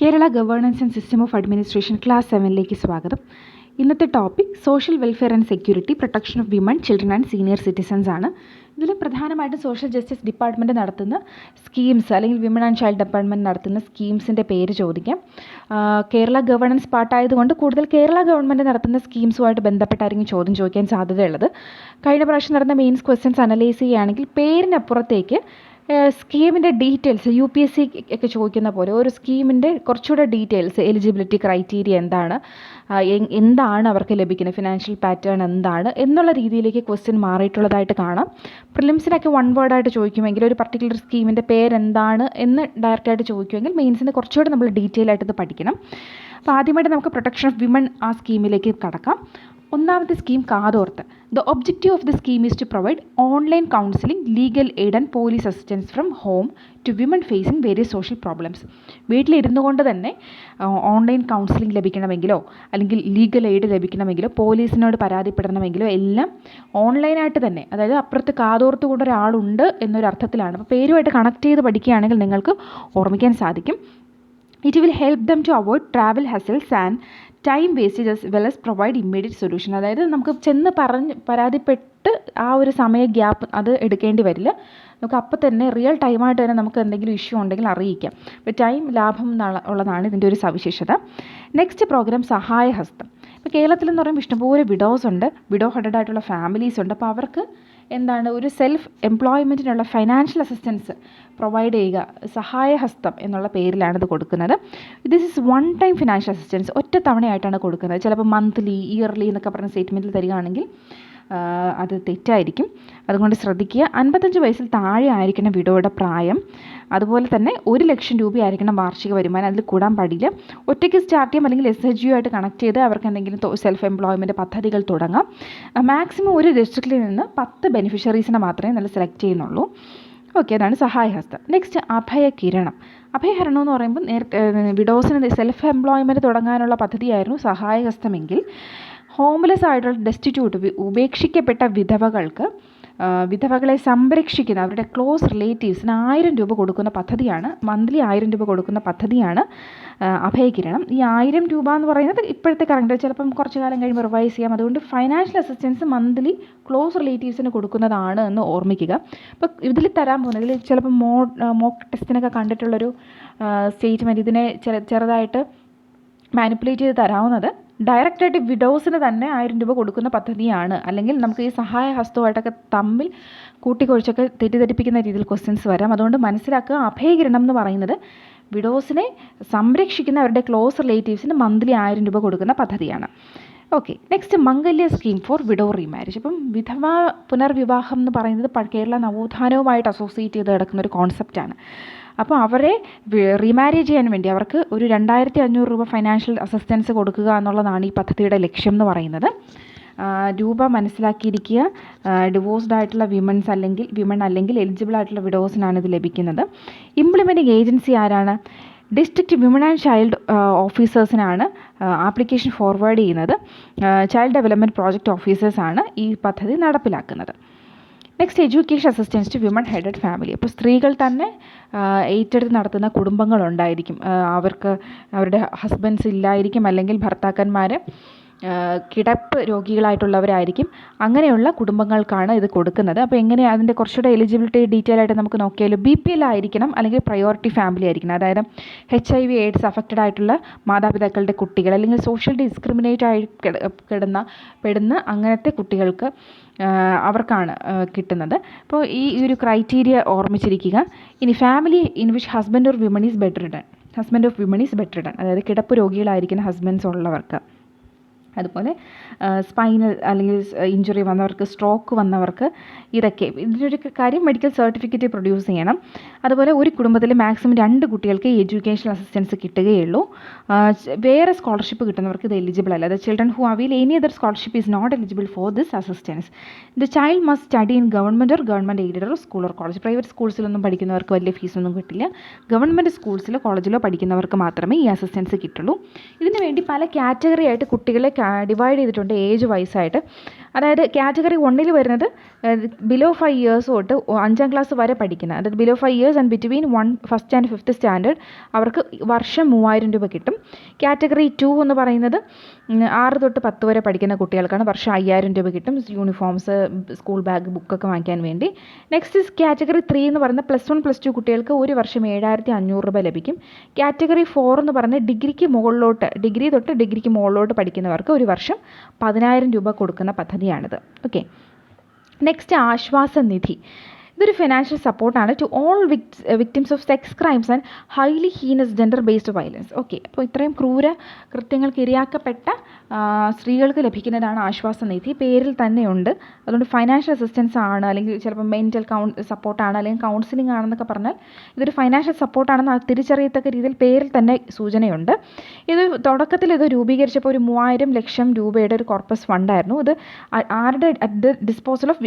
Kerala governance and system of administration class 7ലേക്ക് സ്വാഗതം. ഇന്നത്തെ topic social welfare and security, protection of women, children and senior citizens ആണ്. ഇതിൽ പ്രധാനമായിട്ടും സോഷ്യൽ ജസ്റ്റിസ് ഡിപ്പാർട്ട്മെൻറ്റ് നടത്തുന്ന സ്കീംസ് അല്ലെങ്കിൽ വിമൻ ആൻഡ് ചൈൽഡ് ഡിപ്പാർട്ട്മെൻറ്റ് നടത്തുന്ന സ്കീംസിൻ്റെ പേര് ചോദിക്കാം. കേരള ഗവേണൻസ് പാർട്ടായതുകൊണ്ട് കൂടുതൽ കേരള ഗവൺമെൻറ് നടത്തുന്ന സ്കീംസുമായിട്ട് ബന്ധപ്പെട്ടായിരിക്കും ചോദ്യം ചോദിക്കാൻ സാധ്യതയുള്ളത്. കഴിഞ്ഞ പ്രാവശ്യം നടന്ന മെയിൻസ് ക്വസ്റ്റ്യൻസ് അനലൈസ് ചെയ്യുകയാണെങ്കിൽ പേരിനപ്പുറത്തേക്ക് സ്കീമിൻ്റെ ഡീറ്റെയിൽസ് UPSC ഒക്കെ ചോദിക്കുന്ന പോലെ ഒരു സ്കീമിൻ്റെ കുറച്ചുകൂടെ ഡീറ്റെയിൽസ്, എലിജിബിലിറ്റി ക്രൈറ്റീരിയ എന്താണ്, എന്താണ് അവർക്ക് ലഭിക്കുന്നത്, ഫിനാൻഷ്യൽ പാറ്റേൺ എന്താണ് എന്നുള്ള രീതിയിലേക്ക് ക്വസ്റ്റ്യൻ മാറിയിട്ടുള്ളതായിട്ട് കാണാം. പ്രിലിംസിനൊക്കെ വൺ വേർഡായിട്ട് ചോദിക്കുമെങ്കിൽ ഒരു പർട്ടിക്കുലർ സ്കീമിൻ്റെ പേരെന്താണ് എന്ന് ഡയറക്റ്റായിട്ട് ചോദിക്കുമെങ്കിൽ മെയിൻസിന് കുറച്ചുകൂടെ നമ്മൾ ഡീറ്റെയിൽ ആയിട്ട് ഇത് പഠിക്കണം. അപ്പോൾ ആദ്യമായിട്ട് നമുക്ക് പ്രൊട്ടക്ഷൻ ഓഫ് വിമൻ ആ സ്കീമിലേക്ക് കടക്കാം. ഒന്നാമത്തെ scheme Kathorth. The objective of the scheme is to provide online counselling, legal aid and police assistance from home to women facing various social problems. വീട്ടിലിരുന്നു കൊണ്ട് തന്നെ ഓൺലൈൻ കൗൺസിലിംഗ് ലഭിക്കണമെങ്കിലോ അല്ലെങ്കിൽ ലീഗൽ എയ്ഡ് ലഭിക്കണമെങ്കിലോ പോലീസിനോട് പരാതിപ്പെടണമെങ്കിലോ എല്ലാം ഓൺലൈനായിട്ട് തന്നെ, അതായത് അപ്പുറത്ത് കാതോർത്ത് കൊണ്ട് ഒരാളുണ്ട് എന്നൊരർത്ഥത്തിലാണ്. അപ്പോൾ പേരുമായിട്ട് കണക്ട് ചെയ്ത് പഠിക്കുകയാണെങ്കിൽ നിങ്ങൾക്ക് ഓർമ്മിക്കാൻ സാധിക്കും. It will help them to avoid travel hassles and time wastage as well as provide immediate solution. അതായത് നമുക്ക് ചെന്ന് പരാതിപ്പെട്ട് ആ ഒരു സമയ ഗ്യാപ്പ് അത് എടുക്കേണ്ടി വരില്ല. നമുക്ക് അപ്പോൾ തന്നെ റിയൽ ടൈമായിട്ട് തന്നെ നമുക്ക് എന്തെങ്കിലും ഇഷ്യൂ ഉണ്ടെങ്കിൽ അറിയിക്കാം. അപ്പോൾ ടൈം ലാഭം ഉള്ളതാണ് ഇതിൻ്റെ ഒരു സവിശേഷത. Next programme Sahayahastham. ഇപ്പോൾ കേരളത്തിൽ എന്ന് പറയുമ്പോൾ ഇഷ്ടംപോലെ വിഡോസ് ഉണ്ട്, വിഡോ ഹെഡഡ് ആയിട്ടുള്ള ഫാമിലീസ് ഉണ്ട്. അപ്പോൾ അവർക്ക് എന്താണ് ഒരു സെൽഫ് എംപ്ലോയ്മെൻറ്റിനുള്ള ഫൈനാൻഷ്യൽ അസിസ്റ്റൻസ് പ്രൊവൈഡ് ചെയ്യുക, സഹായഹസ്തം എന്നുള്ള പേരിലാണ് ഇത് കൊടുക്കുന്നത്. This is one time financial assistance, ഒറ്റ തവണയായിട്ടാണ് കൊടുക്കുന്നത്. ചിലപ്പോൾ മന്ത്ലി, ഇയർലി എന്നൊക്കെ പറഞ്ഞ സ്റ്റേറ്റ്മെൻറ്റിൽ തരികയാണെങ്കിൽ അത് തെറ്റായിരിക്കും. അതുകൊണ്ട് ശ്രദ്ധിക്കുക. 55 വയസ്സിൽ താഴെ ആയിരിക്കണം വിഡോയുടെ പ്രായം. അതുപോലെ തന്നെ 1 ലക്ഷം രൂപയായിരിക്കണം വാർഷിക വരുമാനം, അതിൽ കൂടാൻ പാടില്ല. ഒറ്റയ്ക്ക് സ്റ്റാർട്ട് ചെയ്യാം അല്ലെങ്കിൽ SHG ആയിട്ട് കണക്ട് ചെയ്ത് അവർക്ക് എന്തെങ്കിലും സെൽഫ് എംപ്ലോയ്മെൻറ്റ് പദ്ധതികൾ തുടങ്ങാം. മാക്സിമം ഒരു ഡിസ്ട്രിക്റ്റിൽ നിന്ന് 10 ബെനിഫിഷ്യറീസിനെ മാത്രമേ നമ്മൾ സെലക്ട് ചെയ്യുന്നുള്ളൂ. ഓക്കെ, അതാണ് സഹായഹസ്തം. നെക്സ്റ്റ് അഭയകിരണം. അഭയഹരണം എന്ന് പറയുമ്പോൾ നേരത്തെ വിഡോസിന് സെൽഫ് എംപ്ലോയ്മെൻറ്റ് തുടങ്ങാനുള്ള പദ്ധതിയായിരുന്നു സഹായഹസ്തമെങ്കിൽ, ഹോംലെസ് ആയിട്ടുള്ള ഡെസ്റ്റിറ്റ്യൂട്ട് ഉപേക്ഷിക്കപ്പെട്ട വിധവകളെ സംരക്ഷിക്കുന്ന അവരുടെ ക്ലോസ് റിലേറ്റീവ്സിന് 1000 രൂപ കൊടുക്കുന്ന പദ്ധതിയാണ്, മന്ത്ലി 1000 രൂപ കൊടുക്കുന്ന പദ്ധതിയാണ് അഭയകിരണം. ഈ 1000 രൂപ എന്ന് പറയുന്നത് ഇപ്പോഴത്തെ കറണ്ട്, ചിലപ്പം കുറച്ച് കാലം കഴിയുമ്പോൾ റിവൈസ് ചെയ്യാം. അതുകൊണ്ട് ഫൈനാൻഷ്യൽ അസിസ്റ്റൻസ് മന്ത്ലി ക്ലോസ് റിലേറ്റീവ്സിന് കൊടുക്കുന്നതാണ് എന്ന് ഓർമ്മിക്കുക. അപ്പോൾ ഇതിൽ തരാൻ പോകുന്നത്, ഇതിൽ ചിലപ്പോൾ മോക്ക് ടെസ്റ്റിനൊക്കെ കണ്ടിട്ടുള്ളൊരു സ്റ്റേറ്റ്മെൻറ്റ്, ഇതിനെ ചെറുതായിട്ട് മാനിപ്പുലേറ്റ് ചെയ്ത് തരാവുന്നത് ഡയറക്റ്റായിട്ട് വിഡോസിന് തന്നെ 1000 രൂപ കൊടുക്കുന്ന പദ്ധതിയാണ്, അല്ലെങ്കിൽ നമുക്ക് ഈ സഹായഹസ്തമായിട്ടൊക്കെ തമ്മിൽ കൂട്ടിക്കൊഴിച്ചൊക്കെ തെറ്റിദ്ധരിപ്പിക്കുന്ന രീതിയിൽ ക്വസ്റ്റ്യൻസ് വരാം. അതുകൊണ്ട് മനസ്സിലാക്കുക, അഭയകിരണം എന്ന് പറയുന്നത് വിഡോസിനെ സംരക്ഷിക്കുന്ന അവരുടെ ക്ലോസ് റിലേറ്റീവ്സിന് മന്ത്ലി 1000 രൂപ കൊടുക്കുന്ന പദ്ധതിയാണ്. Okay, next Mangalya scheme for widow remarriage. അപ്പം വിധവ പുനർവിവാഹം എന്ന് പറയുന്നത് കേരള നവോത്ഥാനവുമായിട്ട് അസോസിയേറ്റ് ചെയ്ത് കിടക്കുന്ന ഒരു കോൺസെപ്റ്റാണ്. അപ്പോൾ അവരെ റീമാരേജ് ചെയ്യാൻ വേണ്ടി അവർക്ക് ഒരു 2500 രൂപ ഫൈനാൻഷ്യൽ അസിസ്റ്റൻസ് കൊടുക്കുക എന്നുള്ളതാണ് ഈ പദ്ധതിയുടെ ലക്ഷ്യം എന്ന് പറയുന്നത്. രൂപ മനസ്സിലാക്കിയിരിക്കുക. ഡിവോഴ്സ്ഡ് ആയിട്ടുള്ള വിമൺ അല്ലെങ്കിൽ എലിജിബിൾ ആയിട്ടുള്ള വിഡോസിനാണ് ഇത് ലഭിക്കുന്നത്. ഇംപ്ലിമെൻറ്റിംഗ് ഏജൻസി ആരാണ്? ഡിസ്ട്രിക്റ്റ് വിമൻ ആൻഡ് ചൈൽഡ് ഓഫീസേഴ്സിനാണ് ആപ്ലിക്കേഷൻ ഫോർവേഡ് ചെയ്യുന്നത്. ചൈൽഡ് ഡെവലപ്മെൻറ്റ് പ്രോജക്റ്റ് ഓഫീസേഴ്സാണ് ഈ പദ്ധതി നടപ്പിലാക്കുന്നത്. Next education assistance to women headed family. അപ്പോൾ സ്ത്രീകൾ തന്നെ ഏറ്റെടുത്ത് നടത്തുന്ന കുടുംബങ്ങളുണ്ടായിരിക്കും. അവർക്ക് അവരുടെ ഹസ്ബൻഡ്സ് ഇല്ലായിരിക്കും, അല്ലെങ്കിൽ ഭർത്താക്കന്മാർ കിടപ്പ് രോഗികളായിട്ടുള്ളവരായിരിക്കും. അങ്ങനെയുള്ള കുടുംബങ്ങൾക്കാണ് ഇത് കൊടുക്കുന്നത്. അപ്പോൾ എങ്ങനെ അതിൻ്റെ കുറച്ചുകൂടെ എലിജിബിലിറ്റി ഡീറ്റെയിൽ ആയിട്ട് നമുക്ക് നോക്കിയാൽ BPL ആയിരിക്കണം, അല്ലെങ്കിൽ പ്രയോറിറ്റി ഫാമിലി ആയിരിക്കണം. അതായത് HIV AIDS അഫക്റ്റഡ് ആയിട്ടുള്ള മാതാപിതാക്കളുടെ കുട്ടികൾ, അല്ലെങ്കിൽ സോഷ്യൽ ഡിസ്ക്രിമിനേറ്റ് ആയി പെടുന്ന അങ്ങനത്തെ കുട്ടികൾക്ക് അവർക്കാണ് കിട്ടുന്നത്. അപ്പോൾ ഈ ഒരു ക്രൈറ്റീരിയ ഓർമ്മിച്ചിരിക്കുക. ഇനി family in which husband of women is bed ridden, അതായത് കിടപ്പ് രോഗികളായിരിക്കുന്ന ഹസ്ബൻഡ്സ് ഉള്ളവർക്ക്. അതുപോലെ സ്പൈനൽ അല്ലെങ്കിൽ ഇഞ്ചുറി വന്നവർക്ക്, സ്ട്രോക്ക് വന്നവർക്ക്, ഇതൊക്കെ ഇതിനൊരു കാര്യം മെഡിക്കൽ സർട്ടിഫിക്കറ്റ് പ്രൊഡ്യൂസ് ചെയ്യണം. അതുപോലെ ഒരു കുടുംബത്തിൽ മാക്സിമം 2 കുട്ടികൾക്ക് എഡ്യൂക്കേഷൻ അസിസ്റ്റൻസ് കിട്ടുകയുള്ളൂ. വേറെ സ്കോളർഷിപ്പ് കിട്ടുന്നവർക്ക് ഇത് എലിജിബിൾ അല്ല. The children who avail any other scholarship is not eligible for this assistance. The child must study in government or government aided or school or college. Private സ്കൂൾസിലൊന്നും പഠിക്കുന്നവർക്ക് വലിയ ഫീസൊന്നും കിട്ടില്ല. Government സ്കൂൾസിലോ കോളേജിലോ പഠിക്കുന്നവർക്ക് മാത്രമേ ഈ അസിസ്റ്റൻസ് കിട്ടുള്ളൂ. ഇതിനു വേണ്ടി പല കാറ്റഗറി ആയിട്ട് കുട്ടികളെ ഡിവൈഡ് ചെയ്തിട്ടുണ്ട് ഏജ് വൈസായിട്ട്. അതായത് കാറ്റഗറി 1 വരുന്നത് ബിലോ 5 ഇയേഴ്സ് തൊട്ട് 5ാം ക്ലാസ് വരെ പഠിക്കുന്ന, അതായത് below 5 years and between 1st and 5th standard അവർക്ക് വർഷം 3000 രൂപ കിട്ടും. കാറ്റഗറി 2 എന്ന് പറയുന്നത് 6 തൊട്ട് 10 വരെ പഠിക്കുന്ന കുട്ടികൾക്കാണ് വർഷം 5000 രൂപ കിട്ടും, യൂണിഫോംസ്, സ്കൂൾ ബാഗ്, ബുക്കൊക്കെ വാങ്ങിക്കാൻ വേണ്ടി. നെക്സ്റ്റ് കാറ്റഗറി 3 എന്ന് പറയുന്നത് +1 +2 കുട്ടികൾക്ക് ഒരു വർഷം 7500 രൂപ ലഭിക്കും. കാറ്റഗറി 4 എന്ന് പറയുന്നത് ഡിഗ്രി തൊട്ട് ഡിഗ്രിക്ക് മുകളിലോട്ട് പഠിക്കുന്നവർക്ക് ഒരു വർഷം 10000 രൂപ കൊടുക്കുന്ന പദ്ധതിയാണിത്. ഓക്കെ, നെക്സ്റ്റ് ആശ്വാസ നിധി. ഇതൊരു ഫിനാൻഷ്യൽ സപ്പോർട്ടാണ് to all victims of sex crimes and highly heinous gender based violence. Okay, അപ്പോൾ ഇത്രയും ക്രൂര കൃത്യങ്ങൾക്ക് ഇരയാക്കപ്പെട്ട സ്ത്രീകൾക്ക് ലഭിക്കുന്നതാണ് ആശ്വാസനിധി, പേരിൽ തന്നെയുണ്ട്. അതുകൊണ്ട് ഫൈനാൻഷ്യൽ അസിസ്റ്റൻസ് ആണ്, അല്ലെങ്കിൽ ചിലപ്പോൾ മെൻ്റൽ സപ്പോർട്ടാണ്, അല്ലെങ്കിൽ കൗൺസിലിംഗ് ആണെന്നൊക്കെ പറഞ്ഞാൽ ഇതൊരു ഫൈനാൻഷ്യൽ സപ്പോർട്ടാണെന്ന് തിരിച്ചറിയത്തക്ക രീതിയിൽ പേരിൽ തന്നെ സൂചനയുണ്ട്. തുടക്കത്തിൽ ഇത് രൂപീകരിച്ചപ്പോൾ ഒരു 3000 ലക്ഷം രൂപയുടെ ഒരു കോർപ്പസ് ഫണ്ടായിരുന്നു. ഇത് ആരുടെ disposal of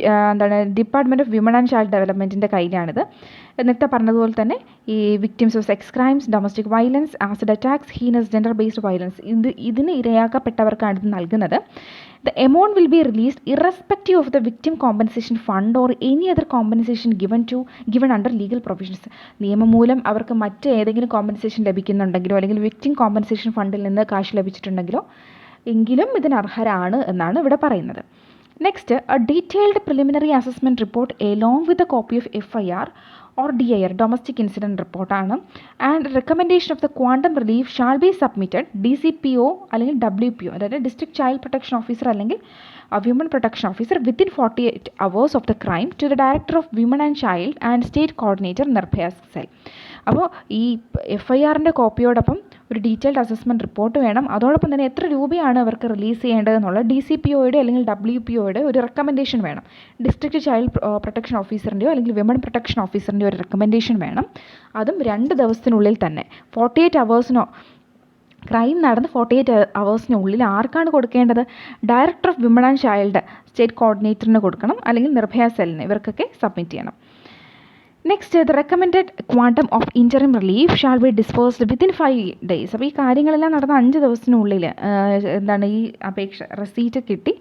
department of women and child ഡെവലപ്മെൻറ്റിൻ്റെ കയ്യിലാണിത്. നേരത്തെ പറഞ്ഞതുപോലെ തന്നെ ഈ victims of sex crimes, domestic violence, acid attacks, heinous gender based violence, ഇതിന് ഇരയാക്കപ്പെട്ടവർക്കാണ് ഇത് നൽകുന്നത്. The amount will be released irrespective of the victim compensation fund or any other compensation given under legal provisions. നിയമം മൂലം അവർക്ക് മറ്റ് ഏതെങ്കിലും compensation ലഭിക്കുന്നുണ്ടെങ്കിലോ അല്ലെങ്കിൽ വിക്ടിം കോമ്പൻസേഷൻ ഫണ്ടിൽ നിന്ന് കാശ് ലഭിച്ചിട്ടുണ്ടെങ്കിലോ എങ്കിലും ഇതിന് അർഹരാണ് എന്നാണ് ഇവിടെ പറയുന്നത്. Next, a detailed preliminary assessment report along with a copy of FIR or DIR, domestic incident report ആണ്, and recommendation of the quantum relief shall be submitted DCPO അല്ലെങ്കിൽ WPO, അതായത് ഡിസ്ട്രിക്ട് ചൈൽഡ് പ്രൊട്ടക്ഷൻ ഓഫീസർ അല്ലെങ്കിൽ women protection officer within 48 hours of the crime to the director of women and child and state coordinator Nirbhaya cell. അപ്പോൾ ഈ FIRൻ്റെ കോപ്പിയോടൊപ്പം ഒരു detailed assessment report വേണം. അതോടൊപ്പം തന്നെ എത്ര രൂപയാണ് അവർക്ക് റിലീസ് ചെയ്യേണ്ടതെന്നുള്ള DCPOയുടെ അല്ലെങ്കിൽ WPOയുടെ ഒരു റെക്കമെൻഡേഷൻ വേണം. ഡിസ്ട്രിക്ട് ചൈൽഡ് പ്രൊട്ടക്ഷൻ ഓഫീസറിൻ്റെയോ അല്ലെങ്കിൽ വിമൺ പ്രൊട്ടക്ഷൻ ഓഫീസറിൻ്റെയോ ഒരു റെക്കമെൻഡേഷൻ വേണം. അതും 2 ദിവസത്തിനുള്ളിൽ തന്നെ, 48 അവേഴ്സിനോ ക്രൈം നടന്ന് 48 അവേഴ്സിനുള്ളിൽ ആർക്കാണ് കൊടുക്കേണ്ടത്? Director of women and child state കോർഡിനേറ്ററിന് കൊടുക്കണം, അല്ലെങ്കിൽ നിർഭയ സെല്ലിന്, ഇവർക്കൊക്കെ സബ്മിറ്റ് ചെയ്യണം. Next, the recommended quantum of interim relief shall be disposed within 5 days. അപ്പോൾ ഈ കാര്യങ്ങളെല്ലാം നടന്ന 5 ദിവസത്തിനുള്ളിൽ ഈ അപേക്ഷ റെസീറ്റ് കിട്ടി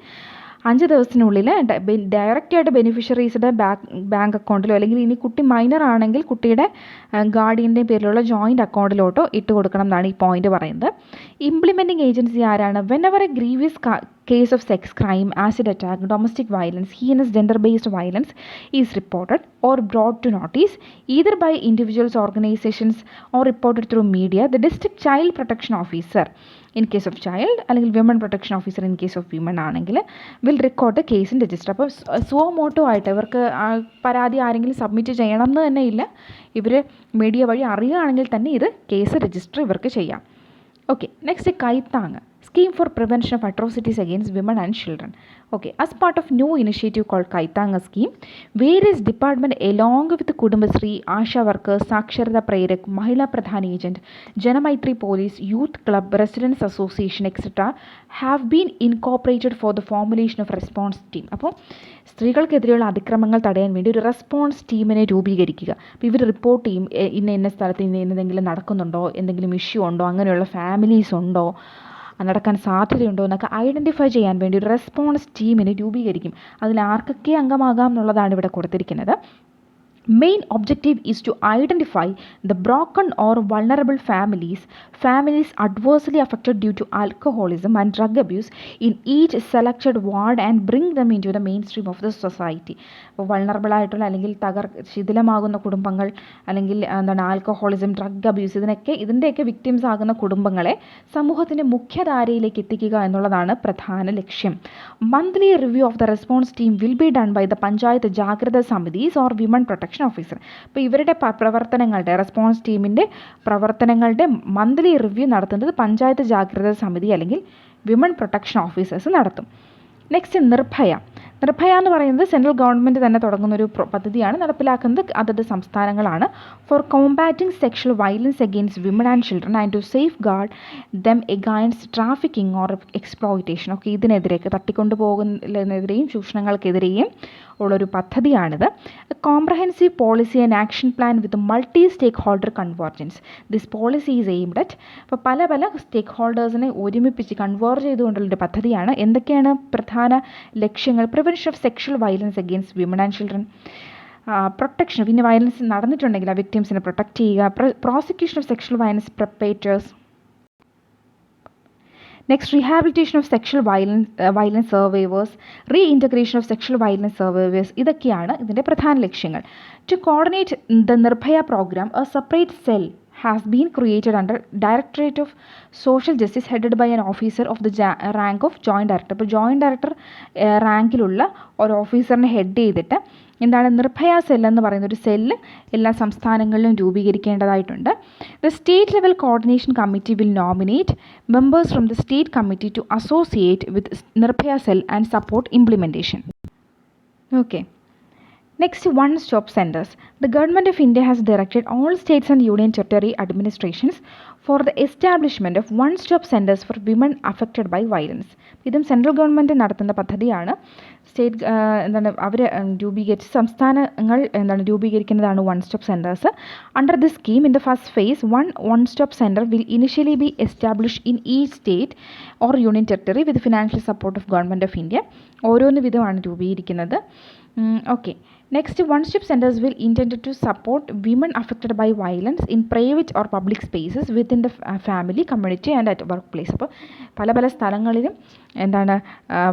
5 ദിവസത്തിനുള്ളിൽ ഡയറക്റ്റായിട്ട് ബെനിഫിഷ്യറീസിൻ്റെ ബാങ്ക് അക്കൗണ്ടിലോ അല്ലെങ്കിൽ ഇനി കുട്ടി മൈനർ ആണെങ്കിൽ കുട്ടിയുടെ ഗാർഡിയൻ്റെ പേരിലുള്ള ജോയിൻ്റ് അക്കൗണ്ടിലോട്ടോ ഇട്ട് കൊടുക്കണം എന്നാണ് ഈ പോയിന്റ് പറയുന്നത്. ഇംപ്ലിമെൻറ്റിംഗ് ഏജൻസി ആരാണ്? Whenever A grievous case of sex crime, acid attack, domestic violence, heinous gender-based violence is reported or brought to notice either by individuals, organizations or reported through media, the district child protection officer in case of child അല്ലെങ്കിൽ women protection officer in case of women ആണെങ്കിൽ will record the case in register. അപ്പോൾ സ്വമോട്ടോ ആയിട്ട് ഇവർക്ക് പരാതി ആരെങ്കിലും submit ചെയ്യണം എന്ന് തന്നെ ഇല്ല, ഇവർ മീഡിയ വഴി അറിയുകയാണെങ്കിൽ തന്നെ ഇത് കേസ് രജിസ്റ്റർ ഇവർക്ക് ചെയ്യാം. Okay, next Kaithang, Scheme for Prevention of Atrocities Against Women and Children. Okay, as part of new initiative called Kaithanga scheme, various departments along with Kudumbasri, Asha workers, Saksharata Prerak, Mahila Pradhan Agent, Janamaitri Police, Youth Club, Residents Association, etc. have been incorporated for the formulation of response team. അപ്പോൾ സ്ത്രീകൾക്കെതിരെയുള്ള അതിക്രമങ്ങൾ തടയാൻ വേണ്ടി ഒരു response ടീമിനെ രൂപീകരിക്കുക. അപ്പോൾ ഇവർ report ചെയ്യും, ഇന്ന സ്ഥലത്ത് എന്തെങ്കിലും നടക്കുന്നുണ്ടോ, എന്തെങ്കിലും ഇഷ്യൂ ഉണ്ടോ, അങ്ങനെയുള്ള ഫാമിലീസ് ഉണ്ടോ, നടക്കാൻ സാധ്യതയുണ്ടോ എന്നൊക്കെ ഐഡൻറ്റിഫൈ ചെയ്യാൻ വേണ്ടി ഒരു റെസ്പോൺസ് ടീമിനെ രൂപീകരിക്കും. അതിൽ ആർക്കൊക്കെ അംഗമാകാം എന്നുള്ളതാണ് ഇവിടെ കൊടുത്തിരിക്കുന്നത്. Main objective is to identify the broken or vulnerable families adversely affected due to alcoholism and drug abuse in each selected ward and bring them into the mainstream of the society. അപ്പോൾ vulnerable ആയിട്ടുള്ള അല്ലെങ്കിൽ ശിഥിലമാകുന്ന കുടുംബങ്ങൾ, അല്ലെങ്കിൽ alcoholism, drug abuse, ഇതിൻ്റെയൊക്കെ victims ആകുന്ന കുടുംബങ്ങളെ സമൂഹത്തിൻ്റെ മുഖ്യധാരയിലേക്ക് എത്തിക്കുക എന്നുള്ളതാണ് പ്രധാന ലക്ഷ്യം. Monthly review of the response team will be done by the panchayat Jagratha Samitis or women protection officer. അപ്പോൾ ഇവരുടെ പ്രവർത്തനങ്ങളുടെ, റെസ്പോൺസ് ടീമിൻ്റെ പ്രവർത്തനങ്ങളുടെ മന്ത്ലി റിവ്യൂ നടത്തുന്നത് പഞ്ചായത്ത് ജാഗ്രത സമിതി അല്ലെങ്കിൽ വിമൺ പ്രൊട്ടക്ഷൻ ഓഫീസേഴ്സ് നടത്തും. നെക്സ്റ്റ്, നിർഭയ. നിർഭയ എന്ന് പറയുന്നത് സെൻട്രൽ ഗവൺമെൻറ് തന്നെ തുടങ്ങുന്ന ഒരു പദ്ധതിയാണ്. നടപ്പിലാക്കുന്നത് അതത് സംസ്ഥാനങ്ങളാണ്. For combating sexual violence against women and children and to safeguard them against trafficking or exploitation. ഒക്കെ ഇതിനെതിരെ തട്ടിക്കൊണ്ടുപോകുന്നതിനെതിരെയും ചൂഷണങ്ങൾക്കെതിരെയും ഉള്ളൊരു പദ്ധതിയാണിത്. Comprehensive policy and action plan with multi stakeholder convergence. This policy is aimed at. അപ്പോൾ പല സ്റ്റേക്ക് ഹോൾഡേഴ്സിനെ ഒരുമിപ്പിച്ച് converge ചെയ്തുകൊണ്ടുള്ളൊരു പദ്ധതിയാണ്. എന്തൊക്കെയാണ് പ്രധാന ലക്ഷ്യങ്ങൾ? Prevention of sexual violence against women and children, protection, പിന്നെ വയലൻസ് നടന്നിട്ടുണ്ടെങ്കിൽ ആ വിക്ടിംസിനെ പ്രൊട്ടക്റ്റ് ചെയ്യുക, prosecution of sexual violence perpetrators, next rehabilitation of sexual violence survivors, reintegration of sexual violence survivors. ഇതൊക്കെയാണ് ഇതിൻ്റെ പ്രധാന ലക്ഷ്യങ്ങൾ. To coordinate the Nirbhaya programme a separate cell has been created under Directorate of Social Justice headed by an officer of the rank of Joint Director. അപ്പോൾ joint director റാങ്കിലുള്ള ഒരു ഓഫീസറിനെ head ചെയ്തിട്ട് എന്താണ് Nirbhaya cell എന്ന് പറയുന്ന ഒരു സെല്ല് എല്ലാ സംസ്ഥാനങ്ങളിലും രൂപീകരിക്കേണ്ടതായിട്ടുണ്ട്. The state level coordination committee will nominate members from the state committee to associate with Nirbhaya cell and support implementation. Okay. Next, one-stop centers. The Government of India has directed all states and union territory administrations for the establishment of one-stop centers for women affected by violence. ഇതും central government നടത്തുന്ന പദ്ധതിയാണ്. അവർ രൂപീകരിച്ച് സംസ്ഥാനങ്ങൾ രൂപീകരിക്കുന്നതാണ് one-stop centers. Under this scheme, in the first phase, one-stop center will initially be established in each state or union territory with financial support of Government of India. ഓരോന്ന് വിധമാണ് രൂപീകരിക്കുന്നത്. Okay. Next, one-stop centers will intended to support women affected by violence in private or public spaces within the family, community and at workplace. അപ്പോൾ പല സ്ഥലങ്ങളിലും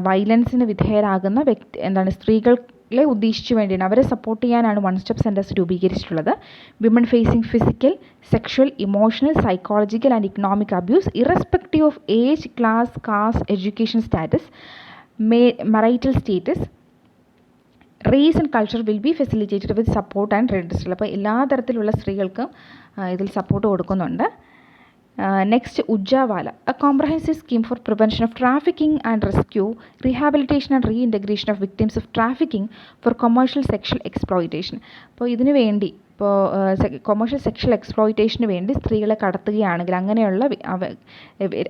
വയലൻസിന് വിധേയരാകുന്ന സ്ത്രീകളെ ഉദ്ദേശിച്ച് വേണ്ടിയാണ്, അവരെ സപ്പോർട്ട് ചെയ്യാനാണ് വൺ സ്റ്റോപ്പ് സെൻറ്റേഴ്സ് രൂപീകരിച്ചിട്ടുള്ളത്. Women facing physical, sexual, emotional, psychological and economic abuse irrespective of age, class, caste, education status, marital status, race and culture will be facilitated with support and redressal. അപ്പോൾ എല്ലാ തരത്തിലുള്ള സ്ത്രീകൾക്കും ഇതിൽ support കൊടുക്കുന്നുണ്ട്. Next, Ujjawala, a comprehensive scheme for prevention of trafficking and rescue, rehabilitation and reintegration of victims of trafficking for commercial sexual exploitation. അപ്പോൾ ഇതിനു വേണ്ടി commercial sexual എക്സ്പ്ലോയിറ്റേഷന് വേണ്ടി സ്ത്രീകളെ കടത്തുകയാണെങ്കിൽ അങ്ങനെയുള്ള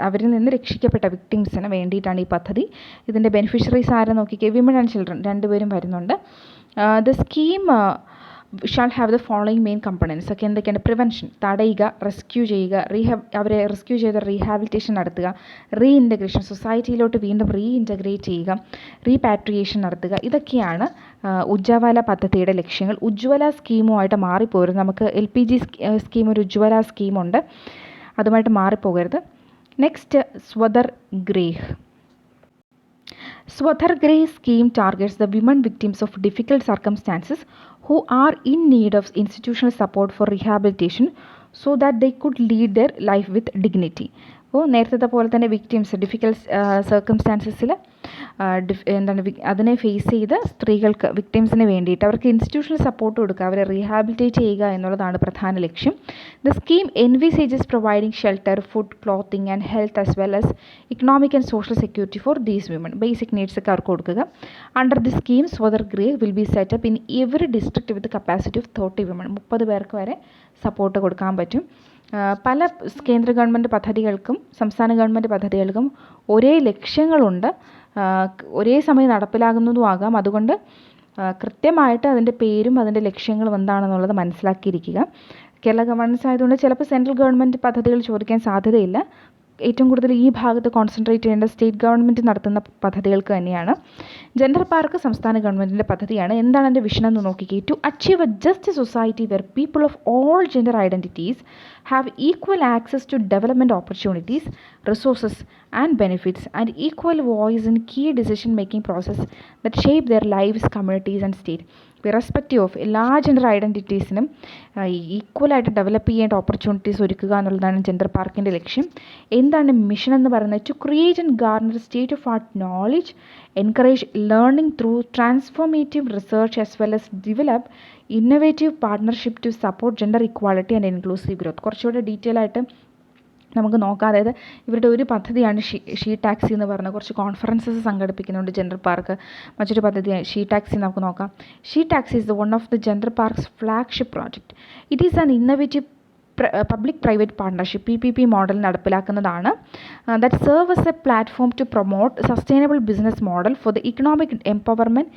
അവരിൽ നിന്ന് രക്ഷിക്കപ്പെട്ട വിക്ടിംസിന് വേണ്ടിയിട്ടാണ് ഈ പദ്ധതി. ഇതിൻ്റെ ബെനിഫിഷ്യറീസ് ആരെ നോക്കിക്കേ, വിമൻ ആൻഡ് ചിൽഡ്രൻ രണ്ടുപേരും വരുന്നുണ്ട്. The scheme shall have the following main components. ഒക്കെ എന്തൊക്കെയാണ്? പ്രിവെൻഷൻ, തടയുക, റെസ്ക്യൂ ചെയ്യുക, അവരെ റെസ്ക്യൂ ചെയ്ത് റീഹാബിലിറ്റേഷൻ നടത്തുക, റീഇൻറ്റഗ്രേഷൻ, സൊസൈറ്റിയിലോട്ട് വീണ്ടും റീഇൻറ്റഗ്രേറ്റ് ചെയ്യുക, റീപാട്രിയേഷൻ നടത്തുക. ഇതൊക്കെയാണ് ഉജ്ജ്വല പദ്ധതിയുടെ ലക്ഷ്യങ്ങൾ. ഉജ്ജ്വല സ്കീമുമായിട്ട് മാറിപ്പോകരുത്. നമുക്ക് LPG സ്കീം, ഒരു ഉജ്ജ്വല സ്കീമുണ്ട്, അതുമായിട്ട് മാറിപ്പോകരുത്. Next, സ്വദർ ഗ്രേഹ്. Swadhar Grey scheme targets the women victims of difficult circumstances who are in need of institutional support for rehabilitation so that they could lead their life with dignity. അപ്പോൾ നേരത്തെ പോലെ തന്നെ victims difficult സർക്കംസ്റ്റാൻസസിൽ അതിനെ face ചെയ്ത സ്ത്രീകൾക്ക്, വിക്ടിംസിന് വേണ്ടിയിട്ട് അവർക്ക് institutional support കൊടുക്കുക, അവരെ റീഹാബിലിറ്റേറ്റ് ചെയ്യുക എന്നുള്ളതാണ് പ്രധാന ലക്ഷ്യം. The scheme envisages providing shelter, food, clothing and health as well as economic and social security for these women. Basic needs ഒക്കെ അവർക്ക് കൊടുക്കുക. Under the scheme, Swadhar Greh will be set up in every district with capacity of 30 women. 30 പേർക്ക് വരെ support കൊടുക്കാൻ പറ്റും. പല കേന്ദ്ര government പദ്ധതികൾക്കും സംസ്ഥാന ഗവൺമെൻറ് പദ്ധതികൾക്കും ഒരേ ലക്ഷ്യങ്ങളുണ്ട്, ഒരേ സമയം നടപ്പിലാകുന്നതും ആകാം. അതുകൊണ്ട് കൃത്യമായിട്ട് അതിൻ്റെ പേരും അതിൻ്റെ ലക്ഷ്യങ്ങളും എന്താണെന്നുള്ളത് മനസ്സിലാക്കിയിരിക്കുക. കേരള ഗവൺമെൻറ് ആയതുകൊണ്ട് ചിലപ്പോൾ സെൻട്രൽ ഗവൺമെൻറ് പദ്ധതികൾ ചോദിക്കാൻ സാധ്യതയില്ല. ഏറ്റവും കൂടുതൽ ഈ ഭാഗത്ത് കോൺസെൻട്രേറ്റ് ചെയ്യേണ്ട സ്റ്റേറ്റ് ഗവൺമെൻറ് നടത്തുന്ന പദ്ധതികൾക്ക് തന്നെയാണ്. ജെൻഡർ പാർക്ക് സംസ്ഥാന ഗവൺമെൻറ്റിൻ്റെ പദ്ധതിയാണ്. എന്താണ് എൻ്റെ വിഷൻ എന്ന് നോക്കിക്കേ. To achieve a just society where people of all gender identities have equal access to development opportunities, resources and benefits, and equal voice in key decision making process that shape their lives, communities and state. Irrespective of എല്ലാ gender ഐഡൻറ്റിറ്റീസിനും ഈക്വലായിട്ട് develop ചെയ്യേണ്ട opportunities ഒരുക്കുക എന്നുള്ളതാണ് gender പാർക്കിൻ്റെ ലക്ഷ്യം. എന്താണ് mission എന്ന് പറയുന്നത്? To create and garner state of art knowledge, encourage learning through transformative research as well as develop innovative partnership to support gender equality and inclusive growth. കുറച്ചുകൂടെ ഡീറ്റെയിൽ ആയിട്ട് നമുക്ക് നോക്കാം. അതായത് ഇവരുടെ ഒരു പദ്ധതിയാണ് ഷീ ടാക്സി എന്ന് പറഞ്ഞ കുറച്ച് കോൺഫറൻസസ് സംഘടിപ്പിക്കുന്നുണ്ട് ജെൻഡർ പാർക്ക്. മറ്റൊരു പദ്ധതിയാണ് ഷീ ടാക്സി. നമുക്ക് നോക്കാം. She taxi is one of the gender parks flagship project. It is an innovative public private partnership PPP model നടപ്പിലാക്കുന്നതാണ്. That serves a platform to promote sustainable business model for the economic empowerment,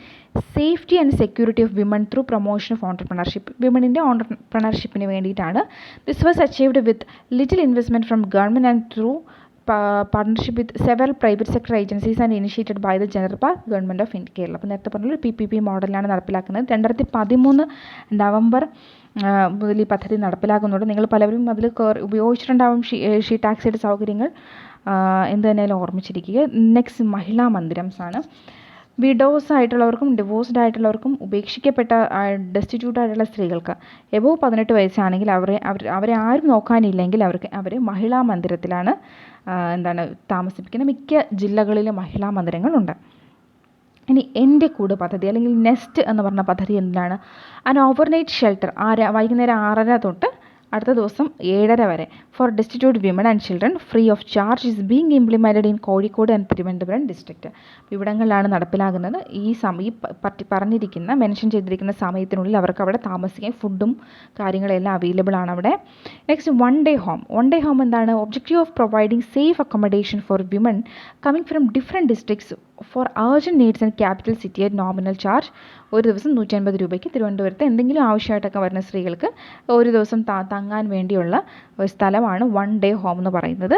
safety and security of women through promotion of entrepreneurship. വിമണിൻ്റെ ഓൺടർപ്രണർഷിപ്പിന് വേണ്ടിയിട്ടാണ്. This was achieved with little investment from government and through partnership with several private sector agencies and initiated by the gender park government of Kerala. അപ്പോൾ നേരത്തെ പറഞ്ഞ PPP മോഡലാണ് നടപ്പിലാക്കുന്നത്. 2013 November മുതൽ ഈ പദ്ധതി നടപ്പിലാക്കുന്നുണ്ട്. നിങ്ങൾ പലരും അതിൽ ഉപയോഗിച്ചിട്ടുണ്ടാവും ഷീ ടാക്സിയുടെ സൗകര്യങ്ങൾ. എന്ത് തന്നെയാലും ഓർമ്മിച്ചിരിക്കുക. നെക്സ്റ്റ് മഹിളാ മന്ദിരംസ് ആണ്. വിഡോസ് ആയിട്ടുള്ളവർക്കും ഡിവോഴ്സ്ഡ് ആയിട്ടുള്ളവർക്കും ഉപേക്ഷിക്കപ്പെട്ട ഡെസ്റ്റിറ്റ്യൂട്ട് ആയിട്ടുള്ള സ്ത്രീകൾക്ക് എബോവ് 18 വയസ്സാണെങ്കിൽ അവരെ ആരും നോക്കാനില്ലെങ്കിൽ അവർ മഹിളാ മന്ദിരത്തിലാണ് താമസിപ്പിക്കുന്നത്. മിക്ക ജില്ലകളിലും മഹിളാ മന്ദിരങ്ങളുണ്ട്. ഇനി എൻ്റെ കൂട് പദ്ധതി അല്ലെങ്കിൽ നെസ്റ്റ് എന്ന് പറഞ്ഞ പദ്ധതി എന്താണ്? ആൻ ഓവർനൈറ്റ് ഷെൽട്ടർ വൈകുന്നേരം 6:30 തൊട്ട് അടുത്ത ദിവസം 7:30 വരെ for destitute women and children free of charge is being implemented in Kozhikode and Thiruvananthapuram district. ഇവിടങ്ങളിലാണ് നടപ്പിലാകുന്നത്. ഈ പറഞ്ഞിരിക്കുന്ന മെൻഷൻ ചെയ്തിരിക്കുന്ന സമയത്തിനുള്ളിൽ അവർക്ക് അവിടെ താമസിക്കാൻ ഫുഡും കാര്യങ്ങളെല്ലാം അവൈലബിൾ ആണ് അവിടെ. നെക്സ്റ്റ് വൺ ഡേ ഹോം എന്താണ്? Objective of providing safe accommodation for women coming from different districts for urgent needs and capital city at nominal charge. ഒരു ദിവസം 150 രൂപയ്ക്ക് തിരുവനന്തപുരത്ത് എന്തെങ്കിലും ആവശ്യമായിട്ടൊക്കെ വരുന്ന സ്ത്രീകൾക്ക് ഒരു ദിവസം തങ്ങാൻ വേണ്ടിയുള്ള ഒരു സ്ഥലമാണ് വൺ ഡേ ഹോം എന്ന് പറയുന്നത്.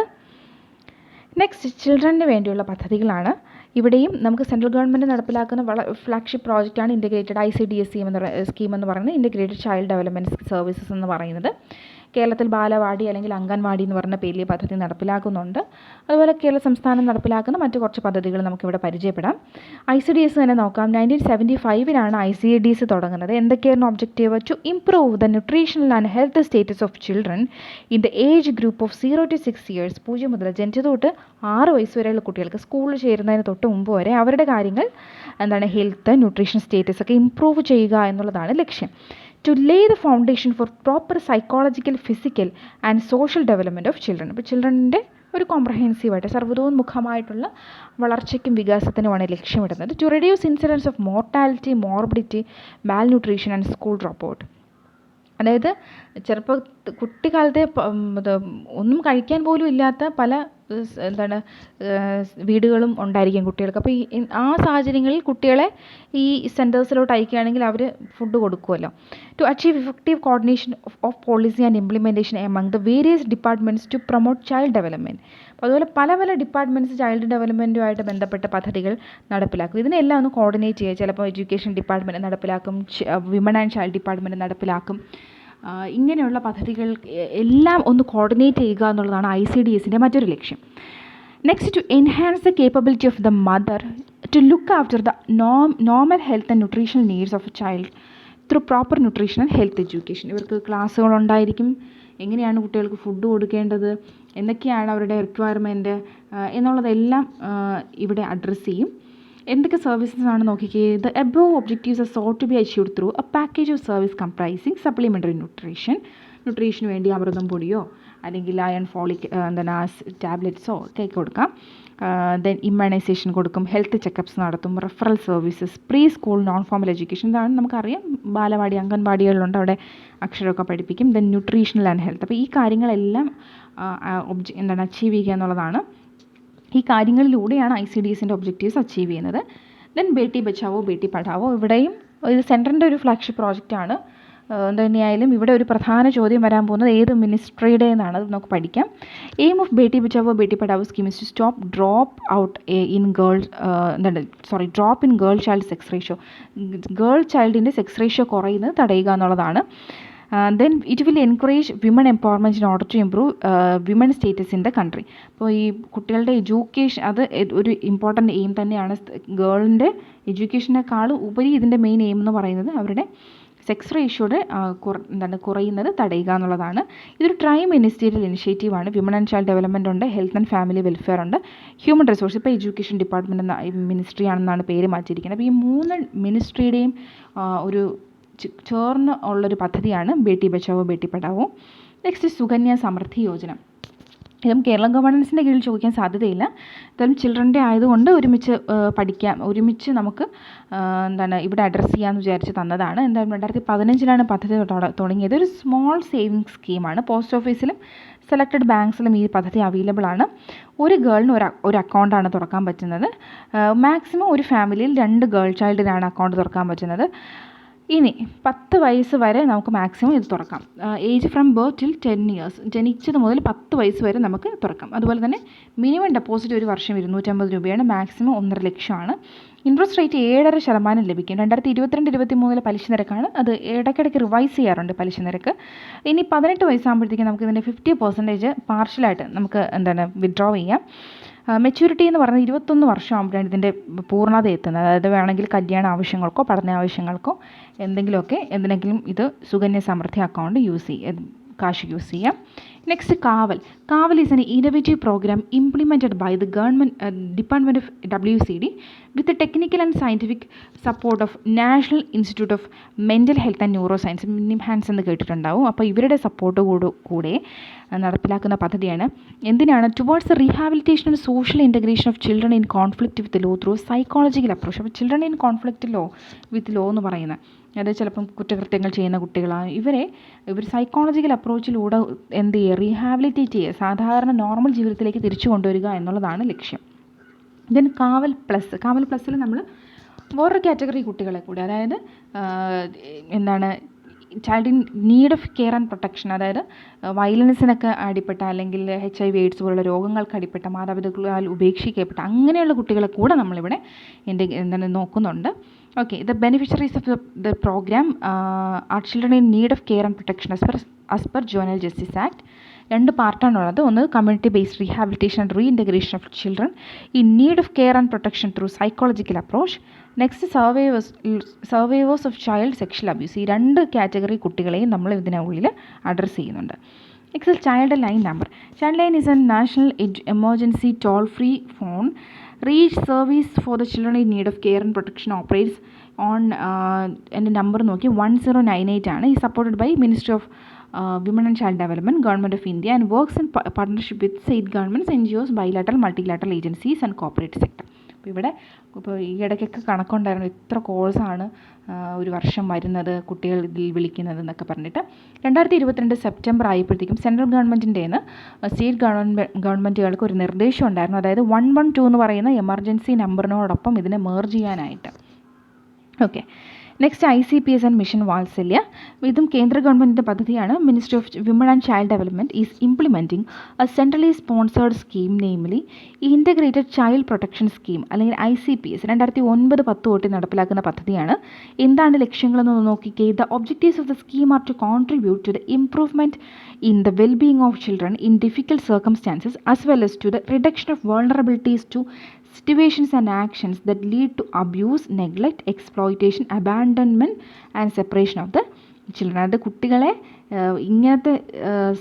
നെക്സ്റ്റ് ചിൽഡ്രന് വേണ്ടിയുള്ള പദ്ധതികളാണ്. ഇവിടെയും നമുക്ക് സെൻട്രൽ ഗവൺമെൻറ് നടപ്പിലാക്കുന്ന ഫ്ലാഗ്ഷിപ്പ് പ്രോജക്റ്റാണ് ഇൻ്റഗ്രേറ്റഡ് ICDS സ്കീം എന്ന് പറയുന്നത്. ഇൻ്റഗ്രേറ്റഡ് ചൈൽഡ് ഡെവലപ്മെൻറ്റ് സർവീസസ് എന്ന് പറയുന്നത്. കേരളത്തിൽ ബാലവാടി അല്ലെങ്കിൽ അംഗൻവാടി എന്ന് പറഞ്ഞ പേരിൽ പദ്ധതി നടപ്പിലാക്കുന്നുണ്ട്. അതുപോലെ കേരള സംസ്ഥാനം നടപ്പിലാക്കുന്ന മറ്റു കുറച്ച് പദ്ധതികൾ നമുക്കിവിടെ പരിചയപ്പെടാം. ICDS തന്നെ നോക്കാം. 1975 ICDS തുടങ്ങുന്നത്. എന്തൊക്കെയായിരുന്നു objective? To improve the nutritional and health status of children in the age group of 0 to 6 years. 0 മുതൽ ജനിച്ച തൊട്ട് 6 വയസ്സ് വരെയുള്ള കുട്ടികൾക്ക് സ്കൂളിൽ ചേരുന്നതിന് തൊട്ട് മുമ്പ് വരെ അവരുടെ കാര്യങ്ങൾ ഹെൽത്ത് ന്യൂട്രീഷൻ സ്റ്റേറ്റസ് ഒക്കെ ഇംപ്രൂവ് ചെയ്യുക എന്നുള്ളതാണ് ലക്ഷ്യം. To lay the foundation for proper psychological, physical and social development of children. അപ്പോൾ ചിൽഡ്രൻ്റെ ഒരു കോംപ്രഹെൻസീവായിട്ട് സർവ്വതോന്മുഖമായിട്ടുള്ള വളർച്ചയ്ക്കും വികാസത്തിനുമാണ് ലക്ഷ്യമിടുന്നത്. To reduce incidence of mortality, morbidity, malnutrition and school drop out. അതായത് കുട്ടിക്കാലത്തെ ഒന്നും കഴിക്കാൻ പോലും ഇല്ലാത്ത പല വീടുകളും ഉണ്ടായിരിക്കും കുട്ടികൾക്ക്. അപ്പോൾ ആ സാഹചര്യങ്ങളിൽ കുട്ടികളെ ഈ സെൻറ്റേഴ്സിലോട്ട് അയക്കുകയാണെങ്കിൽ അവർ ഫുഡ് കൊടുക്കുമല്ലോ. To achieve effective coordination of policy and implementation among the various departments to promote child development. അപ്പോൾ അതുപോലെ പല ഡിപ്പാർട്ട്മെൻറ്റ്സ് ചൈൽഡ് ഡെവലപ്മെൻറ്റുമായിട്ട് ബന്ധപ്പെട്ട പദ്ധതികൾ നടപ്പിലാക്കും. ഇതിനെല്ലാം ഒന്ന് കോർഡിനേറ്റ് ചെയ്യുക. ചിലപ്പോൾ എഡ്യൂക്കേഷൻ ഡിപ്പാർട്ട്മെൻറ്റ് നടപ്പിലാക്കും, വിമൺ ആൻഡ് ചൈൽഡ് ഡിപ്പാർട്ട്മെൻറ്റ് നടപ്പിലാക്കും. ഇങ്ങനെയുള്ള പദ്ധതികൾ എല്ലാം ഒന്ന് കോർഡിനേറ്റ് ചെയ്യുക എന്നുള്ളതാണ് ICDSൻ്റെ മറ്റൊരു ലക്ഷ്യം. Next, to enhance the capability of the mother to look after the normal health and nutritional needs of a child through proper nutrition and health education. ഇവർക്ക് ക്ലാസ്സുകളുണ്ടായിരിക്കും. എങ്ങനെയാണ് കുട്ടികൾക്ക് ഫുഡ് കൊടുക്കേണ്ടത്, എന്തൊക്കെയാണ് അവരുടെ റിക്വയർമെൻറ്റ് എന്നുള്ളതെല്ലാം ഇവിടെ അഡ്രസ്സ് ചെയ്യും. എന്തൊക്കെ സർവീസസ് ആണ് നോക്കിക്കേ. The above objectives are sought to be achieved through a package of service comprising supplementary ന്യൂട്രീഷന് വേണ്ടി അമൃതം പൊടിയോ അല്ലെങ്കിൽ അയൺ ഫോളിക് ടാബ്ലറ്റ്സോ ഒക്കെ കൊടുക്കാം. ദെൻ ഇമ്മ്യൂണൈസേഷൻ കൊടുക്കും, ഹെൽത്ത് ചെക്കപ്സ് നടത്തും, referral services, pre school non formal education. ഇതാണ് നമുക്കറിയാം, ബാലവാടി അംഗൻവാടികളിലുണ്ട്, അവിടെ അക്ഷരമൊക്കെ പഠിപ്പിക്കും. Then nutritional and health. അപ്പോൾ ഈ കാര്യങ്ങളെല്ലാം അച്ചീവ് ചെയ്യുക എന്നുള്ളതാണ്. ഈ കാര്യങ്ങളിലൂടെയാണ് ICDSൻ്റെ ഒബ്ജക്റ്റീവ്സ് അച്ചീവ് ചെയ്യുന്നത്. ദെൻ ബേട്ടി ബച്ചാവോ ബേട്ടി പഠാവോ. ഇവിടെയും ഇത് സെൻറ്ററിൻ്റെ ഒരു ഫ്ലാഗ്ഷിപ്പ് പ്രോജക്റ്റാണ്. തന്നെയായാലും ഇവിടെ ഒരു പ്രധാന ചോദ്യം വരാൻ പോകുന്നത് ഏത് മിനിസ്ട്രിയുടെ എന്നാണ്. അത് നമുക്ക് പഠിക്കാം. Aim of Beti Bachao Beti Padhao scheme is to stop drop in girl child sex ratio. Girl ചൈൽഡിൻ്റെ സെക്സ് റേഷ്യോ കുറയുന്നത് തടയുക എന്നുള്ളതാണ്. Then it will encourage women empowerment in order to improve women status in the country. അപ്പോൾ ഈ കുട്ടികളുടെ എഡ്യൂക്കേഷൻ അത് ഒരു important aim തന്നെയാണ്. ഗേളിൻ്റെ എഡ്യൂക്കേഷനേക്കാൾ ഉപരി ഇതിൻ്റെ മെയിൻ എയിം എന്ന് പറയുന്നത് അവരുടെ സെക്സ് റേഷ്യോയുടെ കുറയുന്നത് തടയുക എന്നുള്ളതാണ്. ഇതൊരു ട്രൈ മിനിസ്റ്റീരിയൽ ഇനിഷ്യേറ്റീവാണ്. വിമൺ ആൻഡ് ചൈൽഡ് ഡെവലപ്മെൻറ്റ് ഉണ്ട്, ഹെൽത്ത് ആൻഡ് ഫാമിലി വെൽഫെയർ ഉണ്ട്, ഹ്യൂമൻ റിസോഴ്സ്. ഇപ്പോൾ എഡ്യൂക്കേഷൻ ഡിപ്പാർട്ട്മെൻറ്റ് മിനിസ്ട്രി ആണെന്നാണ് പേര് മാറ്റിയിരിക്കുന്നത്. അപ്പോൾ ഈ 3 മിനിസ്ട്രിയുടെയും ഒരു ചേർന്ന് ഉള്ളൊരു പദ്ധതിയാണ് ബേട്ടി ബച്ചാവോ ബേട്ടി പഠാവോ. നെക്സ്റ്റ്, സുകന്യ സമൃദ്ധി യോജന. ഇതും കേരള ഗവേണൻസിൻ്റെ കീഴിൽ ചോദിക്കാൻ സാധ്യതയില്ല. ഇതും ചിൽഡ്രൻ്റെ ആയതുകൊണ്ട് ഒരുമിച്ച് പഠിക്കാം, ഒരുമിച്ച് നമുക്ക് ഇവിടെ അഡ്രസ്സ് ചെയ്യാമെന്ന് വിചാരിച്ച് തന്നതാണ്. എന്തായാലും 2015 പദ്ധതി തുടങ്ങിയത്. ഒരു സ്മോൾ സേവിങ്സ് സ്കീമാണ്. പോസ്റ്റ് ഓഫീസിലും സെലക്റ്റഡ് ബാങ്ക്സിലും ഈ പദ്ധതി അവൈലബിൾ ആണ്. ഒരു ഗേളിന് ഒരു അക്കൗണ്ടാണ് തുറക്കാൻ പറ്റുന്നത്. മാക്സിമം ഒരു ഫാമിലിയിൽ 2 ഗേൾ ചൈൽഡിനാണ് അക്കൗണ്ട് തുറക്കാൻ പറ്റുന്നത്. ഇനി 10 വയസ്സ് വരെ നമുക്ക് മാക്സിമം ഇത് തുറക്കാം. Age from birth till 10 years, ജനിച്ചത് മുതൽ 10 വയസ്സ് വരെ നമുക്ക് തുറക്കാം. അതുപോലെ തന്നെ മിനിമം ഡെപ്പോസിറ്റ് ഒരു വർഷം 250 രൂപയാണ്, മാക്സിമം 1.5 ലക്ഷമാണ്. ഇൻട്രസ്റ്റ് റേറ്റ് 7.5% ലഭിക്കും. 2022-23 പലിശ നിരക്കാണ്. അത് ഇടയ്ക്കിടയ്ക്ക് റിവൈസ് ചെയ്യാറുണ്ട് പലിശ നിരക്ക്. ഇനി 18 വയസ്സാകുമ്പോഴത്തേക്കും നമുക്ക് ഇതിൻ്റെ 50% പാർഷ്യലായിട്ട് നമുക്ക് വിഡ്രോ ചെയ്യാം. മെച്യൂരിറ്റി എന്ന് പറയുന്നത് 21 വർഷം ആകുമ്പോഴാണ് ഇതിൻ്റെ പൂർണ്ണത എത്തുന്നത്. അതായത് വേണമെങ്കിൽ കല്യാണ ആവശ്യങ്ങൾക്കോ പഠന ആവശ്യങ്ങൾക്കോ എന്തിനെങ്കിലും ഇത് സുകന്യ സമൃദ്ധി അക്കൗണ്ട് കാശ് യൂസ് ചെയ്യാം. Next Kaval is an innovative programme implemented by the government department of WCD with technical and scientific support of national institute of mental health and neuro science, NIMHANS എന്ന് കേട്ടിട്ടുണ്ടാവും. അപ്പോൾ ഇവരുടെ സപ്പോർട്ട് കൂടെ നടപ്പിലാക്കുന്ന പദ്ധതിയാണ്. എന്തിനാണ്? Towards the rehabilitation and social integration of children in conflict with law through psychological approach. അപ്പോൾ children in conflict with law എന്ന് പറയുന്നത്, അതായത് ചിലപ്പം കുറ്റകൃത്യങ്ങൾ ചെയ്യുന്ന കുട്ടികളാണ്. ഇവർ സൈക്കോളജിക്കൽ അപ്രോച്ചിലൂടെ എന്ത് ചെയ്യുക? റീഹാബിലിറ്റേറ്റ് ചെയ്യുക, സാധാരണ നോർമൽ ജീവിതത്തിലേക്ക് തിരിച്ചു കൊണ്ടുവരിക എന്നുള്ളതാണ് ലക്ഷ്യം. ദെൻ കാവൽ പ്ലസ്സിൽ നമ്മൾ വേറൊരു കാറ്റഗറി കുട്ടികളെ കൂടി, അതായത് child in need of care and protection, അതായത് വയലൻസിനൊക്കെ അടിപ്പെട്ട അല്ലെങ്കിൽ HIV AIDS പോലുള്ള രോഗങ്ങൾക്ക് അടിപ്പെട്ട, മാതാപിതാക്കളാൽ ഉപേക്ഷിക്കപ്പെട്ട അങ്ങനെയുള്ള കുട്ടികളെ കൂടെ നമ്മളിവിടെ നോക്കുന്നുണ്ട്. Okay, the beneficiaries of the programme are children in need of care and protection as per juvenile justice act. 2 പാർട്ടാണുള്ളത്. ഒന്ന് community based rehabilitation and reintegration of children in need of care and protection through psychological approach. Next survivors of child sexual abuse. ഈ 2 category കുട്ടികളെയും നമ്മൾ ഇതിനുള്ളിൽ address ചെയ്യുന്നുണ്ട്. Next child line number. Child line is a national emergency toll free phone reach service for the children in need of care and protection operates on എൻ്റെ number നോക്കി 1098 ആണ്. ഈ supported by ministry of women and child development, government of India, and works in partnership with state governments, NGOs, bilateral multilateral agencies and corporate sector. ഇപ്പോൾ ഈ ഇടയ്ക്കൊക്കെ കണക്കുണ്ടായിരുന്നു എത്ര കോഴ്സാണ് ഒരു വർഷം വരുന്നത്, കുട്ടികൾ ഇതിൽ വിളിക്കുന്നത് എന്നൊക്കെ പറഞ്ഞിട്ട്. 2022 സെപ്റ്റംബർ ആയപ്പോഴത്തേക്കും സെൻട്രൽ ഗവൺമെൻറ്റിൻ്റെന്ന് സ്റ്റേറ്റ് ഗവൺമെൻറ്റുകൾക്ക് ഒരു നിർദ്ദേശം ഉണ്ടായിരുന്നു. അതായത് 112 എന്ന് പറയുന്ന എമർജൻസി നമ്പറിനോടൊപ്പം ഇതിനെ മെർജ് ചെയ്യാനായിട്ട്. Okay, next ICPS and mission Vatsalya. ഇതും കേന്ദ്ര ഗവൺമെൻറ്റിൻ്റെ പദ്ധതിയാണ്. Ministry of women and child development is implementing a centrally sponsored scheme, namely integrated child protection scheme അല്ലെങ്കിൽ ICPS. 2009-10 തൊട്ട് നടപ്പിലാക്കുന്ന പദ്ധതിയാണ്. എന്താണ് ലക്ഷ്യങ്ങളെന്ന് നോക്കിക്കേ. The objectives of the scheme are to contribute to the improvement in the well-being of children in difficult circumstances as well as to the reduction of vulnerabilities to situations and actions that lead to abuse, neglect, exploitation, abandonment and separation of the children. അത് കുട്ടികളെ ഇങ്ങനത്തെ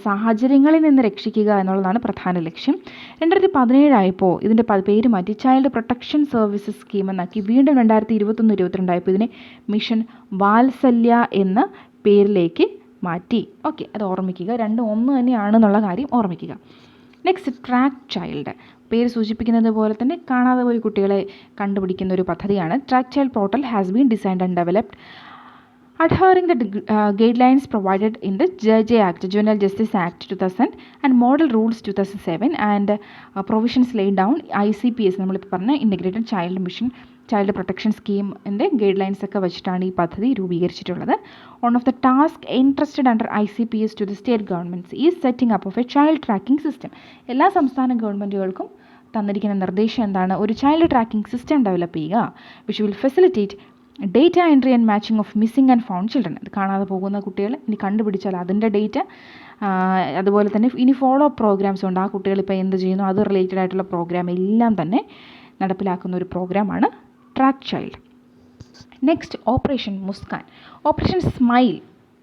സാഹചര്യങ്ങളിൽ നിന്ന് രക്ഷിക്കുക എന്നുള്ളതാണ് പ്രധാന ലക്ഷ്യം. 2017 ആയപ്പോൾ ഇതിൻ്റെ പേര് മാറ്റി ചൈൽഡ് പ്രൊട്ടക്ഷൻ സർവീസസ് സ്കീം എന്നാക്കി. വീണ്ടും 2021-22 ആയപ്പോൾ ഇതിനെ മിഷൻ വാത്സല്യ എന്ന പേരിലേക്ക് മാറ്റി. ഓക്കെ, അത് ഓർമ്മിക്കുക. 2 ഒന്ന് തന്നെയാണെന്നുള്ള കാര്യം ഓർമ്മിക്കുക. Next track child. പേര് സൂചിപ്പിക്കുന്നത് പോലെ തന്നെ കാണാതെ പോയി കുട്ടികളെ കണ്ടുപിടിക്കുന്ന ഒരു പദ്ധതിയാണ്. Track child portal has been designed and developed adhering the guidelines provided in the JJ Act, Juvenile Justice Act 2000 and Model Rules 2007 and provisions laid down ICPS നമ്മളിപ്പോൾ പറഞ്ഞ integrated child mission child protection സ്കീമിൻ്റെ guidelines ഒക്കെ വെച്ചിട്ടാണ് ഈ പദ്ധതി രൂപീകരിച്ചിട്ടുള്ളത്. One of the task interested under ICPS to the state governments is setting up of a child tracking system. എല്ലാ സംസ്ഥാന ഗവൺമെൻറ്റുകൾക്കും തന്നിരിക്കുന്ന നിർദ്ദേശം എന്താണ്? ഒരു ചൈൽഡ് ട്രാക്കിംഗ് സിസ്റ്റം ഡെവലപ്പ് ചെയ്യുക, which will facilitate data entry and matching of missing and found children. അത് കാണാതെ പോകുന്ന കുട്ടികൾ ഇനി കണ്ടുപിടിച്ചാൽ അതിൻ്റെ ഡേറ്റ, അതുപോലെ തന്നെ ഇനി ഫോളോ അപ്പ് പ്രോഗ്രാംസ് ഉണ്ട്. ആ കുട്ടികൾ ഇപ്പോൾ എന്ത് ചെയ്യുന്നു അത് റിലേറ്റഡ് ആയിട്ടുള്ള പ്രോഗ്രാം എല്ലാം തന്നെ നടപ്പിലാക്കുന്ന ഒരു പ്രോഗ്രാമാണ് track child. Next operation Muskaan. Operation smile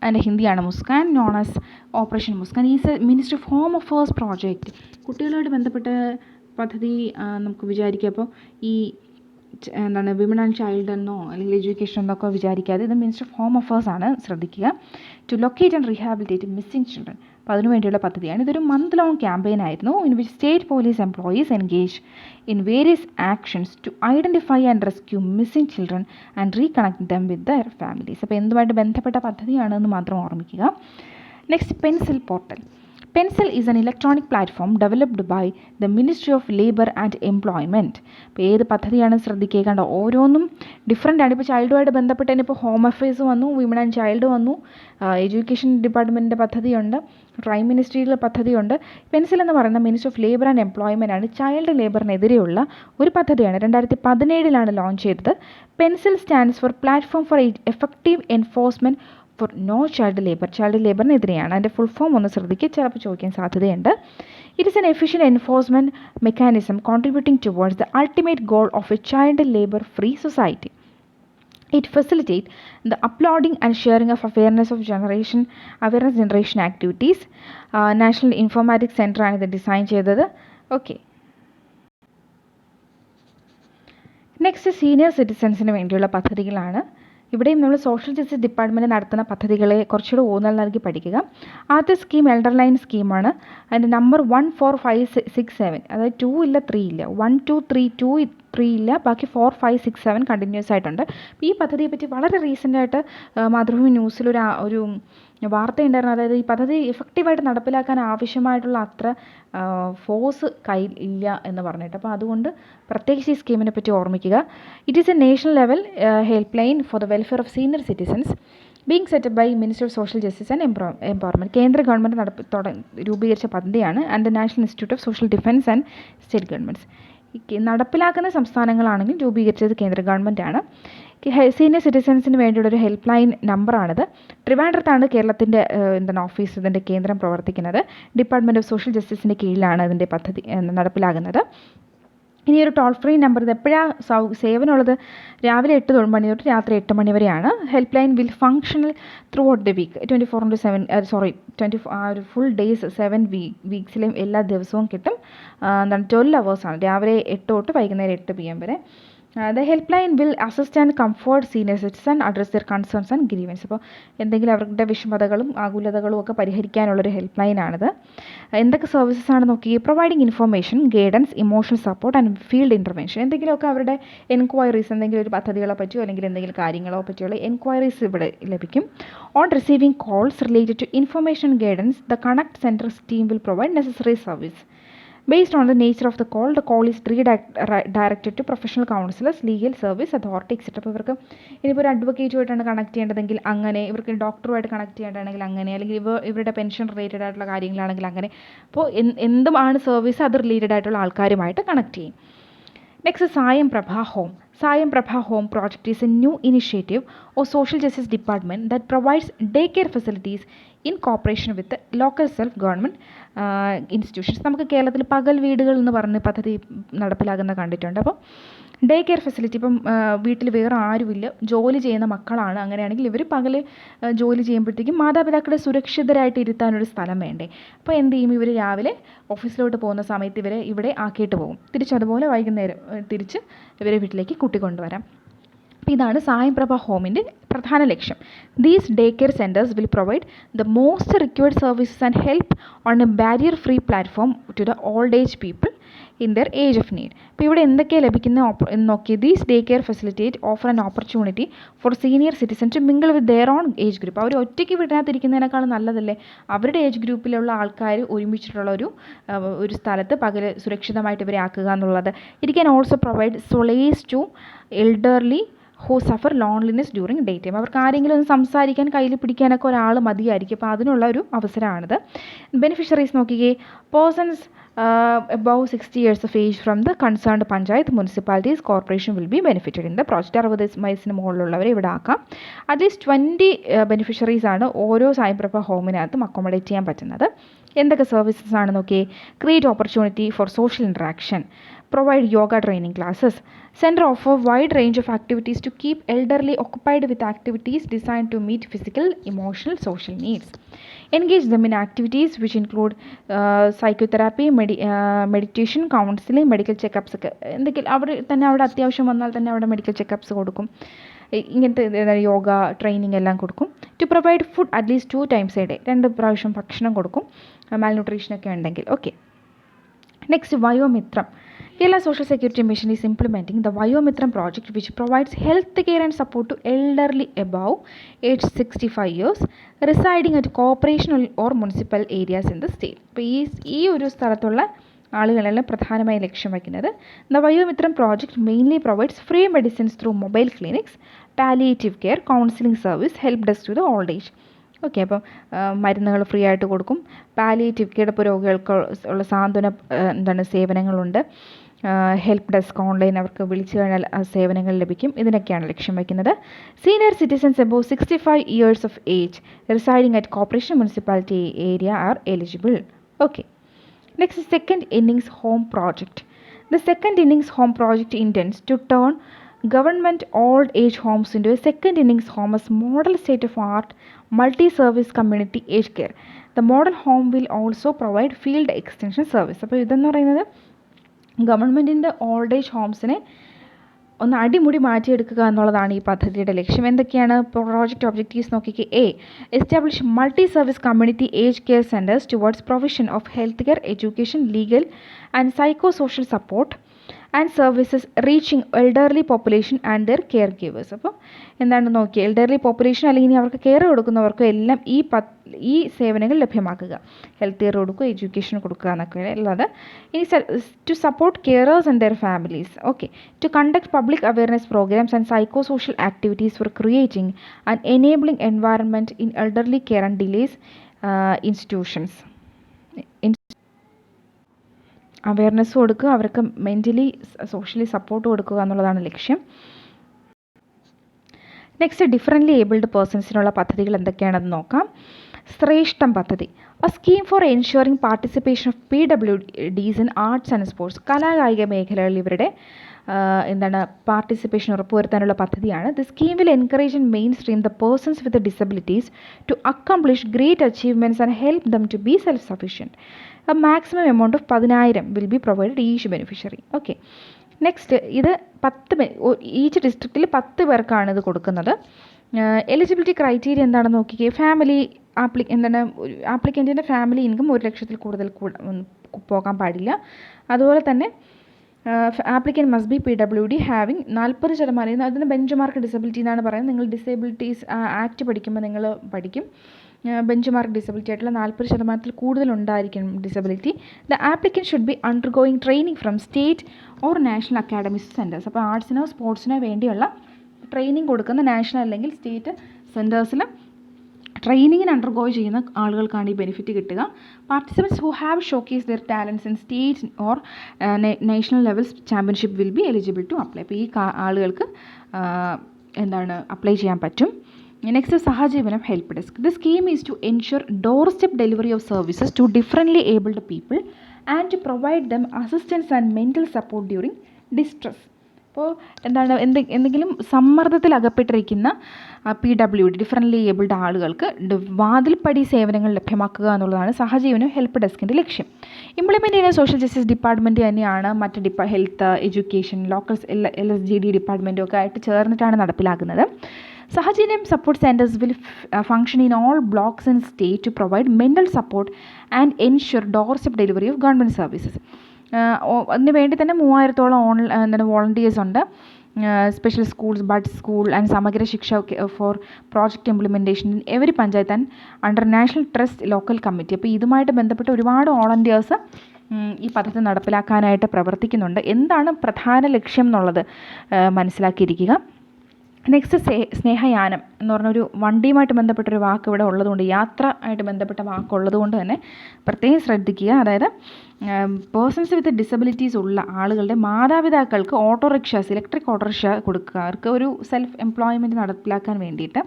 അതിൻ്റെ ഹിന്ദിയാണ് Muskaan, known as operation Muskaan. Is a ministry of home affairs project. കുട്ടികളുമായിട്ട് ബന്ധപ്പെട്ട പദ്ധതി നമുക്ക് വിചാരിക്കാം. അപ്പോൾ ഈ എന്താണ് വിമൺ ആൻഡ് ചൈൽഡ് എന്നോ അല്ലെങ്കിൽ എഡ്യൂക്കേഷൻ എന്നൊക്കെ വിചാരിക്കാതെ ഇത് മിനിസ്റ്റർ ഓഫ് ഹോം അഫേഴ്സ് ആണ്, ശ്രദ്ധിക്കുക. To locate and rehabilitate missing children. അപ്പോൾ അതിനു വേണ്ടിയുള്ള പദ്ധതിയാണ്. ഇതൊരു മന്ത് ലോങ് ക്യാമ്പയിൻ ആയിരുന്നു, in which state police employees engage in various actions to identify and rescue missing children and reconnect them with their families. അപ്പോൾ എന്തുമായിട്ട് ബന്ധപ്പെട്ട പദ്ധതിയാണെന്ന് മാത്രം ഓർമ്മിക്കുക. Next, pencil portal. Pencil is an electronic platform developed by the ministry of labour and employment. ഇപ്പോൾ ഏത് പദ്ധതിയാണ് ശ്രദ്ധിക്കുക, കണ്ടോ ഓരോന്നും ഡിഫറെൻ്റ് ആണ്. ഇപ്പോൾ ചൈൽഡുമായിട്ട് ബന്ധപ്പെട്ട് തന്നെ ഇപ്പോൾ ഹോം അഫയേഴ്സ് വന്നു, വിമൺ ആൻഡ് ചൈൽഡ് വന്നു, എഡ്യൂക്കേഷൻ ഡിപ്പാർട്ട്മെൻറ്റിൻ്റെ പദ്ധതിയുണ്ട്, പ്രൈം മിനിസ്ട്രിയിലെ പദ്ധതിയുണ്ട്. പെൻസിൽ എന്ന് പറയുന്ന ministry of labour and employment ആണ്, ചൈൽഡ് ലേബറിനെതിരെയുള്ള ഒരു പദ്ധതിയാണ്. 2017 ലോഞ്ച് ചെയ്തത്. Pencil stands for platform for effective enforcement for no child labour. Child ലേബറിനെതിരെയാണ്. അതിൻ്റെ ഫുൾ ഫോം ഒന്ന് ശ്രദ്ധിക്കുക, ചിലപ്പോൾ ചോദിക്കാൻ സാധ്യതയുണ്ട്. It is an efficient enforcement mechanism contributing towards the ultimate goal of a child labour free society. It facilitates the uploading and sharing of awareness generation activities. National Informatics Center ആണ് ഇത് design ചെയ്തത്. Okay, next senior സിറ്റിസൺസിന് വേണ്ടിയുള്ള പദ്ധതികളാണ്. ഇവിടെയും നമ്മൾ social justice department നടത്തുന്ന പദ്ധതികളെ കുറച്ചുകൂടെ ഊന്നൽ നൽകി പഠിക്കുക. ആദ്യത്തെ സ്കീം എൽഡർ ലൈൻ സ്കീമാണ്. അതിൻ്റെ നമ്പർ 14567, അതായത് 2 ഇല്ല 3 ഇല്ല, 1 2 3 2 3 ഇല്ല, ബാക്കി 4 5 6 7 കണ്ടിന്യൂസ് ആയിട്ടുണ്ട്. അപ്പോൾ ഈ പദ്ധതിയെ പറ്റി വളരെ റീസെൻ്റായിട്ട് മാതൃഭൂമി ന്യൂസിലൊരു വാർത്തയുണ്ടായിരുന്നു. അതായത് ഈ പദ്ധതി എഫക്റ്റീവായിട്ട് നടപ്പിലാക്കാൻ ആവശ്യമായിട്ടുള്ള അത്ര ഫോഴ്സ് കയ്യിൽ ഇല്ല എന്ന് പറഞ്ഞിട്ട്. അപ്പോൾ അതുകൊണ്ട് പ്രത്യേകിച്ച് ഈ സ്കീമിനെ പറ്റി ഓർമ്മിക്കുക. It is a national level helpline for the welfare of senior citizens being set up by minister of social justice and empowerment. കേന്ദ്ര ഗവൺമെൻറ് രൂപീകരിച്ച പദ്ധതിയാണ്. And the national institute of social defence and state governments. നടപ്പിലാക്കുന്ന സംസ്ഥാനങ്ങളാണെങ്കിലും രൂപീകരിച്ചത് കേന്ദ്ര ഗവൺമെൻറ്റാണ്. Senior സിറ്റിസൺസിന് വേണ്ടിയുള്ളൊരു ഹെൽപ്പ് ലൈൻ നമ്പറാണിത്. ട്രിവാൻഡ്രത്താണ് കേരളത്തിൻ്റെ ഓഫീസ്, ഇതിൻ്റെ കേന്ദ്രം പ്രവർത്തിക്കുന്നത്. ഡിപ്പാർട്ട്മെൻറ്റ് ഓഫ് സോഷ്യൽ ജസ്റ്റിസിൻ്റെ കീഴിലാണ് ഇതിൻ്റെ പദ്ധതി നടപ്പിലാകുന്നത്. ഇനി ഒരു ടോൾ ഫ്രീ നമ്പർ, ഇത് എപ്പോഴാണ് സേവനമുള്ളത്? രാവിലെ 8 മണി തൊട്ട് രാത്രി 8 മണി വരെയാണ്. Help line will functional throughout the week 24/7 full days 7 വീക്സിലെയും എല്ലാ ദിവസവും കിട്ടും. 12 hours രാവിലെ 8 തൊട്ട് വൈകുന്നേരം 8 PM വരെ. The helpline will assist and comfort senior citizens, address their concerns and grievances. അപ്പോൾ എന്തെങ്കിലും അവരുടെ വിഷമതകളും ആകുലതകളും ഒക്കെ പരിഹരിക്കാനുള്ളൊരു ഹെൽപ്പ് ലൈൻ ആണിത്. എന്തൊക്കെ സർവീസസ് ആണ് നോക്കി? Providing information, guidance, emotional support and field intervention. എന്തെങ്കിലുമൊക്കെ അവരുടെ എൻക്വയറീസ്, എന്തെങ്കിലും ഒരു പദ്ധതികളെ പറ്റിയോ അല്ലെങ്കിൽ എന്തെങ്കിലും കാര്യങ്ങളോ പറ്റിയുള്ള എൻക്വയറീസ് ഇവിടെ ലഭിക്കും. On receiving calls related to information guidance, the connect centres team will provide necessary service. Based on the nature of the call is redirected to professional counselors, legal service authority, etc. അപ്പോൾ ഇവർക്ക് ഇനിയിപ്പോൾ ഒരു അഡ്വക്കേറ്റുമായിട്ടാണ് connect ചെയ്യേണ്ടതെങ്കിൽ അങ്ങനെ, ഇവർക്ക് ഡോക്ടറുമായിട്ട് connect ചെയ്യേണ്ടതാണെങ്കിൽ അങ്ങനെ, അല്ലെങ്കിൽ ഇവരുടെ pension related ആയിട്ടുള്ള കാര്യങ്ങളാണെങ്കിൽ അങ്ങനെ. അപ്പോൾ എന്തുമാണ് സർവീസ് അത് റിലേറ്റഡ് ആയിട്ടുള്ള ആൾക്കാരുമായിട്ട് കണക്ട് ചെയ്യും. Next is Sayam Prabha Home. Sayam Prabha Home project is a new initiative of Social Justice Department that provides daycare facilities in cooperation with the local self-government institutions. നമുക്ക് കേരളത്തിൽ പകൽ വീടുകൾ എന്ന് പറഞ്ഞ് പദ്ധതി നടപ്പിലാകുന്ന കണ്ടിട്ടുണ്ട്. അപ്പോൾ ഡേ കെയർ ഫെസിലിറ്റി, ഇപ്പം വീട്ടിൽ വേറെ ആരുമില്ല, ജോലി ചെയ്യുന്ന മക്കളാണ്, അങ്ങനെയാണെങ്കിൽ ഇവർ പകൽ ജോലി ചെയ്യുമ്പോഴത്തേക്കും മാതാപിതാക്കളെ സുരക്ഷിതരായിട്ട് ഇരുത്താനൊരു സ്ഥലം വേണ്ടേ. അപ്പോൾ എന്ത് ചെയ്യും? ഇവർ രാവിലെ ഓഫീസിലോട്ട് പോകുന്ന സമയത്ത് ഇവരെ ഇവിടെ ആക്കിയിട്ട് പോകും. തിരിച്ചതുപോലെ വൈകുന്നേരം തിരിച്ച് ഇവരെ വീട്ടിലേക്ക് കൂട്ടിക്കൊണ്ടുവരാം. അപ്പോൾ ഇതാണ് സായം പ്രഭ ഹോമിൻ്റെ പ്രധാന ലക്ഷ്യം. These day care centres will provide the most required services and help on a barrier free platform to the old age people in their age of need. അപ്പോൾ ഇവിടെ എന്തൊക്കെയാണ് ലഭിക്കുന്നത് എന്ന് നോക്കി. These day care facilitate offer an opportunity for senior citizen to mingle with their own age group. അവർ ഒറ്റയ്ക്ക് വീട്ടിനകത്തിരിക്കുന്നതിനേക്കാൾ നല്ലതല്ലേ അവരുടെ ഏജ് ഗ്രൂപ്പിലുള്ള ആൾക്കാർ ഒരുമിച്ചിട്ടുള്ള ഒരു സ്ഥലത്ത് പകൽ സുരക്ഷിതമായിട്ട് ഇവരെ ആക്കുക എന്നുള്ളത്. It can also provide solace to elderly who suffer loneliness during day time. അവർക്ക് ആരെങ്കിലും ഒന്ന് സംസാരിക്കാൻ, കയ്യിൽ പിടിക്കാനൊക്കെ ഒരാൾ മതിയായിരിക്കും. അപ്പോൾ അതിനുള്ള ഒരു അവസരമാണിത്. ബെനിഫിഷ്യറീസ് നോക്കിക്കേ. Persons above 60 years of age from the concerned panchayat, municipalities, corporation will be benefited in the project. 60 വയസ്സിന് മുകളിലുള്ളവരെ ഇവിടെ ആക്കാം. അറ്റ്ലീസ്റ്റ് 20 ബെനിഫിഷ്യറീസ് ആണ് ഓരോ സായം പ്രഭ ഹോമിനകത്തും അക്കോമഡേറ്റ് ചെയ്യാൻ പറ്റുന്നത്. എന്തൊക്കെ സർവീസസ് ആണ് നോക്കിയേ. Create opportunity for social interaction, provide yoga training classes. Center offer wide range of activities to keep elderly occupied with activities designed to meet physical, emotional, social needs. Engage them in activities which include psychotherapy, meditation, counseling, medical checkups ഒക്കെ എന്തെങ്കിലും അവിടെ അത്യാവശ്യം വന്നാൽ തന്നെ അവിടെ medical ചെക്കപ്പ്സ് കൊടുക്കും. ഇങ്ങനത്തെ yoga training എല്ലാം കൊടുക്കും. To provide food at least 2 times a day, 2 പ്രാവശ്യം ഭക്ഷണം കൊടുക്കും മാൽന്യൂട്രീഷനൊക്കെ ഉണ്ടെങ്കിൽ. Okay, next Vayomithram. Kerala Social Security Mission is implementing the Vayomitram project, which provides health care and support to elderly above age 65 years residing at corporational or municipal areas in the state. അപ്പോൾ ഈ ഒരു സ്ഥലത്തുള്ള ആളുകളെല്ലാം പ്രധാനമായി ലക്ഷ്യം വയ്ക്കുന്നത്. The Vayomitram project mainly provides free medicines through mobile clinics, palliative care, counseling service, help desk to the old age. Okay, അപ്പം മരുന്നുകൾ ഫ്രീ ആയിട്ട് കൊടുക്കും. പാലിയേറ്റീവ് കിടപ്പ് രോഗികൾക്ക് ഉള്ള സാന്ത്വന സേവനങ്ങളുണ്ട്. ഹെൽപ്പ് ഡെസ്ക് ഓൺലൈൻ അവർക്ക് വിളിച്ചു കഴിഞ്ഞാൽ സേവനങ്ങൾ ലഭിക്കും. ഇതിനൊക്കെയാണ് ലക്ഷ്യം വയ്ക്കുന്നത്. Senior citizens above 65 years of age residing at corporation municipality area are eligible. Okay. Next, second innings home project. The second innings home project intends to turn government old age homes into a second innings home as model state of art multi-service community aged care. The model home will also provide field extension service. അപ്പോൾ ഇതെന്ന് പറയുന്നത് ഗവൺമെൻറ്റിൻ്റെ old age ഹോംസിനെ ഒന്ന് അടിമുടി മാറ്റിയെടുക്കുക എന്നുള്ളതാണ് ഈ പദ്ധതിയുടെ ലക്ഷ്യം. എന്തൊക്കെയാണ് പ്രോജക്റ്റ് ഒബ്ജക്റ്റീവ്സ് നോക്കിക്കേ. A, establish multi service community age care centres towards provision of health care, education, legal and psycho social support and services reaching elderly population and their care givers. അപ്പോൾ എന്താണെന്ന് നോക്കിയാൽ എൽഡർലി പോപ്പുലേഷൻ അല്ലെങ്കിൽ അവർക്ക് care കൊടുക്കുന്നവർക്കും എല്ലാം ഈ സേവനങ്ങൾ ലഭ്യമാക്കുക. Health care കൊടുക്കുക, എഡ്യൂക്കേഷൻ കൊടുക്കുക എന്നൊക്കെ അല്ലാതെ ഇനി to support carers and their families. Okay, to conduct public awareness programmes and psycho social activities for creating and enabling environment in elderly care and delays institutions. Awareness കൊടുക്കുക, അവർക്ക് mentally socially support കൊടുക്കുക എന്നുള്ളതാണ് ലക്ഷ്യം. Next, differently abled പേഴ്സൺസിനുള്ള പദ്ധതികൾ എന്തൊക്കെയാണെന്ന് നോക്കാം. ശ്രേഷ്ഠം പദ്ധതി, a scheme for ensuring participation of PWDs in arts and sports. കലാകായിക മേഖലകളിൽ ഇവരുടെ പാർട്ടിസിപ്പേഷൻ ഉറപ്പുവരുത്താനുള്ള പദ്ധതിയാണ്. The scheme will encourage and mainstream the persons with disabilities to accomplish great achievements and help them to be self sufficient. A maximum amount of 10,000 will be provided each beneficiary. Okay. Next, ഇത് 10 each ഡിസ്ട്രിക്റ്റിൽ 10 പേർക്കാണ് ഇത് കൊടുക്കുന്നത്. Eligibility criteria എന്താണെന്ന് നോക്കിക്കേ. Family ആപ്ലിക്കൻറ്റിൻ്റെ family income 1 ലക്ഷത്തിൽ കൂടുതൽ പോകാൻ പാടില്ല. അതുപോലെ തന്നെ applicant must be PWD having 40%. അതിന് ബെഞ്ച് മാർക്ക് ഡിസബിലിറ്റി എന്നാണ് പറയുന്നത്. നിങ്ങൾ ഡിസേബിലിറ്റീസ് ആക്ട് പഠിക്കുമ്പോൾ നിങ്ങൾ പഠിക്കും. ബെഞ്ച് മാർക്ക് ഡിസബിലിറ്റി ആയിട്ടുള്ള 40% കൂടുതലുണ്ടായിരിക്കും disability. The applicant should be undergoing training from state or national academic centres. അപ്പോൾ ആർട്സിനോ സ്പോർട്സിനോ വേണ്ടിയുള്ള ട്രെയിനിങ് കൊടുക്കുന്ന നാഷണൽ അല്ലെങ്കിൽ സ്റ്റേറ്റ് സെൻറ്റേഴ്സിൽ ട്രെയിനിങ്ങിന് അണ്ടർഗോ ചെയ്യുന്ന ആളുകൾക്കാണ് ഈ ബെനിഫിറ്റ് കിട്ടുക. Participants who have showcase their talents in state or national levels championship will be eligible to apply. അപ്പോൾ ഈ ആളുകൾക്ക് അപ്ലൈ ചെയ്യാൻ പറ്റും. Next, Sahajeevanam help desk. The scheme is to ensure doorstep delivery of services to differently abled people and to provide them assistance and mental support during distress. അപ്പോൾ എന്തെങ്കിലും സമ്മർദ്ദത്തിൽ അകപ്പെട്ടിരിക്കുന്ന PWD differently abled ആളുകൾക്ക് വാതിൽപ്പടി സേവനങ്ങൾ ലഭ്യമാക്കുക എന്നുള്ളതാണ് സഹജീവനം help ഡെസ്കിൻ്റെ ലക്ഷ്യം. Implement ചെയ്യുന്ന social justice department തന്നെയാണ് മറ്റ് ഹെൽത്ത്, എഡ്യൂക്കേഷൻ, ലോക്കൽ LSGD ഡിപ്പാർട്ട്മെൻറ്റും ഒക്കെ ആയിട്ട് ചേർന്നിട്ടാണ് നടപ്പിലാക്കുന്നത്. Sahajinam support centers will function in all blocks and state to provide mental support and ensure doorstep delivery of government services. അതിന് വേണ്ടി തന്നെ 3000-ഓളം വോളണ്ടിയേഴ്സ് ഉണ്ട്. Special schools, bud school and Samagra Shiksha for project implementation in every panchayat and under national trust local committee. അപ്പോൾ ഇതുമായിട്ട് ബന്ധപ്പെട്ട് ഒരുപാട് volunteers ഈ പദ്ധതി നടപ്പിലാക്കാനായിട്ട് പ്രവർത്തിക്കുന്നുണ്ട്. എന്താണ് പ്രധാന ലക്ഷ്യം എന്നുള്ളത് മനസ്സിലാക്കിയിരിക്കുക. നെക്സ്റ്റ്, സ്നേഹയാനം എന്ന് പറഞ്ഞൊരു വണ്ടിയുമായിട്ട് ബന്ധപ്പെട്ടൊരു വാക്ക് ഇവിടെ ഉള്ളതുകൊണ്ട്, യാത്ര ആയിട്ട് ബന്ധപ്പെട്ട വാക്കുള്ളത് കൊണ്ട് തന്നെ പ്രത്യേകം ശ്രദ്ധിക്കുക. അതായത് പേഴ്സൺസ് വിത്ത് ഡിസബിലിറ്റീസ് ഉള്ള ആളുകളുടെ മാതാപിതാക്കൾക്ക് ഓട്ടോറിക്ഷാസ്, ഇലക്ട്രിക് ഓട്ടോറിക്ഷ കൊടുക്കുക, അവർക്ക് ഒരു സെൽഫ് എംപ്ലോയ്മെൻറ്റ് നടപ്പിലാക്കാൻ വേണ്ടിയിട്ട്.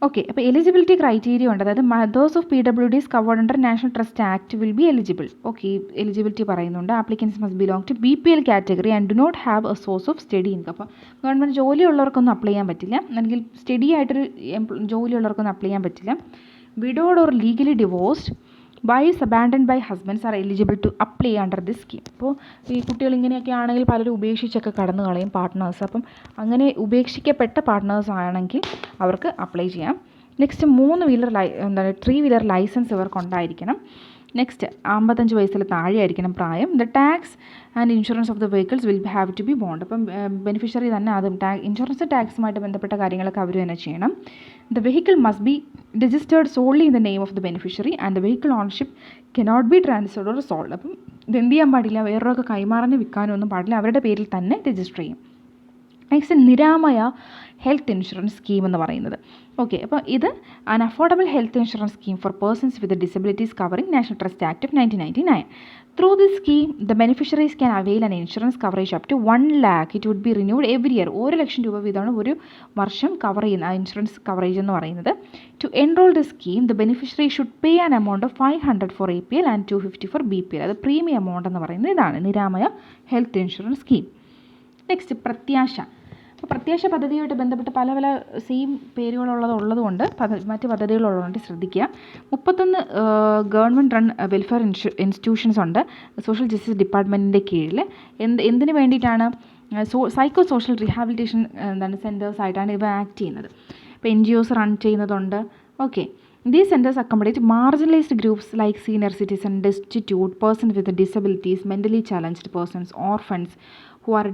ഓക്കെ, അപ്പോൾ എലിജിബിലിറ്റി ക്രൈറ്റീരിയ ഉണ്ട്. അതായത് those of PWDs covered under national trust act will be eligible. Okay, eligibility പറയുന്നുണ്ട്. Applicants must belong to BPL category and do not have a source of steady income. അപ്പോൾ government ജോലിയുള്ളവർക്കൊന്നും apply ചെയ്യാൻ പറ്റില്ല, അല്ലെങ്കിൽ steady ആയിട്ടൊരു ജോലിയുള്ളവർക്കൊന്നും apply ചെയ്യാൻ പറ്റില്ല. Widowed or legally divorced, wives abandoned by husbands are eligible to apply under this scheme. അപ്പോൾ ഈ കുട്ടികൾ ഇങ്ങനെയൊക്കെ ആണെങ്കിൽ പലരും ഉപേക്ഷിച്ചൊക്കെ കടന്നു കളയും പാർട്ട്നേഴ്സ്. അപ്പം അങ്ങനെ ഉപേക്ഷിക്കപ്പെട്ട പാർട്ട്നേഴ്സ് ആണെങ്കിൽ അവർക്ക് അപ്ലൈ ചെയ്യാം. നെക്സ്റ്റ് 3 വീലർ ലൈസൻസ് ഇവർക്ക് ഉണ്ടായിരിക്കണം. നെക്സ്റ്റ് 55 വയസ്സിൽ താഴെ ആയിരിക്കണം പ്രായം. The tax and insurance of the vehicles will have to be bond. അപ്പം ബെനിഫിഷ്യറി തന്നെ അതും ഇൻഷുറൻസ് ടാക്സുമായിട്ട് ബന്ധപ്പെട്ട കാര്യങ്ങളൊക്കെ അവർ തന്നെ ചെയ്യണം. The vehicle must be registered solely in the name of the beneficiary and the vehicle ownership cannot be transferred or sold. അപ്പം ഇതെന്ത് ചെയ്യാൻ പാടില്ല, വേറൊക്കെ കൈമാറാനും വിൽക്കാനും ഒന്നും പാടില്ല, അവരുടെ പേരിൽ തന്നെ രജിസ്റ്റർ ചെയ്യും. Next Niramaya health insurance scheme എന്ന് പറയുന്നത്. ഓക്കെ, അപ്പോൾ ഇത് an affordable health insurance scheme for persons with disabilities covering national trust act of 1999. Through this scheme the beneficiaries can avail an insurance coverage up to 1 lakh. It would be renewed every year. 1 ലക്ഷം രൂപ വീതമാണ് ഒരു വർഷം cover ചെയ്യുന്ന ആ insurance coverage എന്ന് പറയുന്നത്. To enrol the scheme the beneficiary should pay an amount of 500 for APL and 250 for BPL. അത് പ്രീമിയം എമൗണ്ട് എന്ന് പറയുന്നത് ഇതാണ് Niramaya health insurance scheme. Next Prathyasha. അപ്പോൾ പ്രത്യാശ പദ്ധതിയുമായിട്ട് ബന്ധപ്പെട്ട് പല സെയിം പേരുകളുള്ളതുകൊണ്ട് മറ്റ് പദ്ധതികളുള്ളതുകൊണ്ട് ശ്രദ്ധിക്കുക. 31 ഗവൺമെൻറ് റൺ വെൽഫെയർ ഇൻസ്റ്റിറ്റ്യൂഷൻസ് ഉണ്ട് സോഷ്യൽ ജസ്റ്റിസ് ഡിപ്പാർട്ട്മെൻറ്റിൻ്റെ കീഴിൽ. എന്തിനു വേണ്ടിയിട്ടാണ്? സൈക്കോ സോഷ്യൽ റീഹാബിലിറ്റേഷൻ സെൻറ്റേഴ്സ് ആയിട്ടാണ് ഇവ ആക്ട് ചെയ്യുന്നത്. ഇപ്പോൾ NGOs റൺ ചെയ്യുന്നതുണ്ട്. Okay, these centers accommodate marginalized groups like senior citizen, destitute, persons with disabilities, mentally challenged persons, orphans who are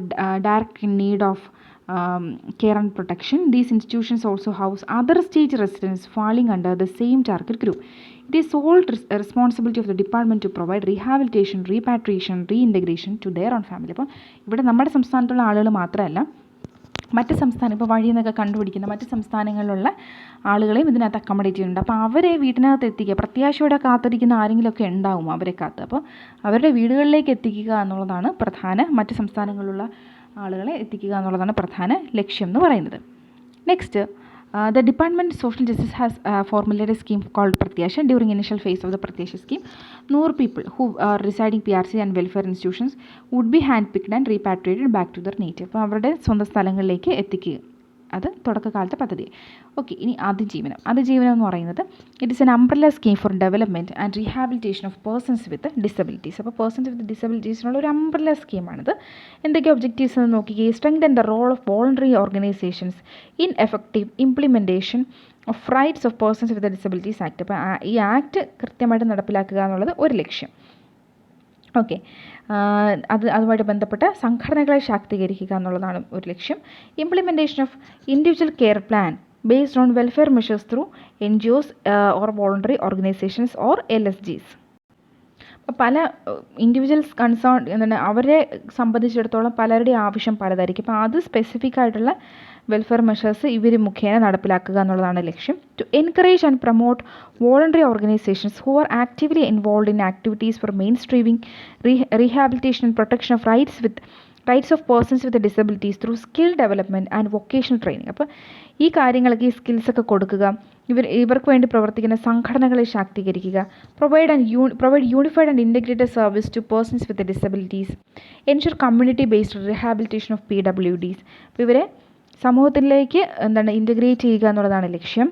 direct in need of care and protection. These institutions also house other state residents falling under the same target group. It is sole responsibility of the department to provide rehabilitation, repatriation, reintegration to their own family. അപ്പോൾ ഇവിടെ നമ്മുടെ സംസ്ഥാനത്തുള്ള ആളുകൾ മാത്രമല്ല, മറ്റ് സംസ്ഥാനം ഇപ്പോൾ വഴിയിൽ നിന്നൊക്കെ കണ്ടുപിടിക്കുന്ന മറ്റ് സംസ്ഥാനങ്ങളിലുള്ള ആളുകളെയും ഇതിനകത്ത് അക്കോമഡേറ്റ് ചെയ്യുന്നുണ്ട്. അപ്പോൾ അവരെ വീട്ടിനകത്ത് എത്തിക്കുക, പ്രത്യാശയോടെ കാത്തിരിക്കുന്ന ആരെങ്കിലുമൊക്കെ ഉണ്ടാവും അവരെ കാത്ത്. അപ്പോൾ അവരുടെ വീടുകളിലേക്ക് എത്തിക്കുക എന്നുള്ളതാണ് മറ്റ് സംസ്ഥാനങ്ങളിലുള്ള ആളുകളെ എത്തിക്കുക എന്നുള്ളതാണ് പ്രധാന ലക്ഷ്യം എന്ന് പറയുന്നത്. Next, the Department of Social Justice has formulated a scheme called Pratyasha. During initial phase of the Pratyasha scheme, 100 people who are residing PRC and welfare institutions would be handpicked and repatriated back to their native. അപ്പോൾ അവരുടെ സ്വന്തം സ്ഥലങ്ങളിലേക്ക് എത്തിക്കുക. അത് തുടക്കകാലത്തെ പദ്ധതി. Okay, ഇനി അതിജീവനം എന്ന് പറയുന്നത് it is an umbrella scheme for development and rehabilitation of persons with disabilities. അപ്പോൾ പേഴ്സൺസ് വിത്ത് ഡിസബിലിറ്റീസിനുള്ള ഒരു അംബ്രല്ല സ്കീമാണിത്. എന്തൊക്കെ ഒബ്ജക്റ്റീവ്സ് എന്ന് നോക്കിക്കുക. Strengthen the role of voluntary organisations in effective implementation of rights of persons with disabilities act. അപ്പോൾ ഈ act കൃത്യമായിട്ട് നടപ്പിലാക്കുക എന്നുള്ളത് ഒരു ലക്ഷ്യം. ഓക്കെ, അതുമായിട്ട് ബന്ധപ്പെട്ട സംഘടനകളെ ശാക്തീകരിക്കുക എന്നുള്ളതാണ് ഒരു ലക്ഷ്യം. Implementation of individual care plan based on welfare measures through NGOs or voluntary organisations or LSGs. അപ്പോൾ പല ഇൻഡിവിജ്വൽസ് അവരെ സംബന്ധിച്ചിടത്തോളം പലരുടെ ആവശ്യം പലതായിരിക്കും. അപ്പോൾ അത് സ്പെസിഫിക് ആയിട്ടുള്ള വെൽഫെയർ മെഷേഴ്സ് ഇവർ മുഖേന നടപ്പിലാക്കുക എന്നുള്ളതാണ് ലക്ഷ്യം. To encourage and promote voluntary organisations who are actively involve in activities for mainstreaming rehabilitation and protection of rights of persons with disabilities through skill development and vocational training. അപ്പോൾ ഈ കാര്യങ്ങളൊക്കെ ഈ സ്കിൽസൊക്കെ കൊടുക്കുക, ഇവർക്ക് വേണ്ടി പ്രവർത്തിക്കുന്ന സംഘടനകളെ ശാക്തീകരിക്കുക. Provide unified and integrated service to persons with disabilities. Ensure community based rehabilitation of PWDs. അപ്പോൾ ഇവരെ സമൂഹത്തിലേക്ക് ഇൻറ്റഗ്രേറ്റ് ചെയ്യുക എന്നുള്ളതാണ് ലക്ഷ്യം.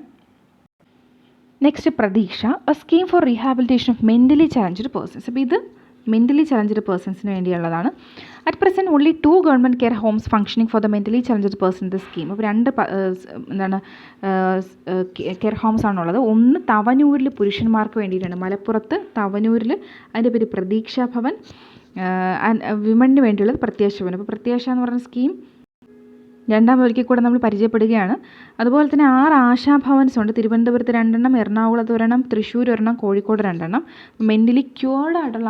Next Pratheeksha, a scheme for rehabilitation of mentally challenged persons. അപ്പോൾ ഇത് മെൻ്റലി ചലഞ്ചഡ് പേഴ്സൺസിന് വേണ്ടിയുള്ളതാണ്. At present only 2 government care homes functioning for the mentally challenged person the scheme. അപ്പോൾ 2 കെയർ ഹോംസ് ആണുള്ളത്. ഒന്ന് തവനൂരിൽ പുരുഷന്മാർക്ക് വേണ്ടിയിട്ടാണ്, മലപ്പുറത്ത് തവനൂരിൽ അതിൻ്റെ പേര് പ്രതീക്ഷാ ഭവൻ, വിമണിന് വേണ്ടിയുള്ളത് പ്രത്യാശ ഭവൻ. അപ്പോൾ പ്രത്യാശ എന്ന് പറയുന്ന സ്കീം രണ്ടാമതൊരിക്കൽ കൂടെ നമ്മൾ പരിചയപ്പെടുകയാണ്. അതുപോലെ തന്നെ 6 ആശാഭവൻസ് ഉണ്ട്. തിരുവനന്തപുരത്ത് 2 എറണാകുളത്ത് 1, തൃശ്ശൂർ 1, കോഴിക്കോട് 2. മെൻ്റലി ക്യൂർഡ് ആയിട്ടുള്ള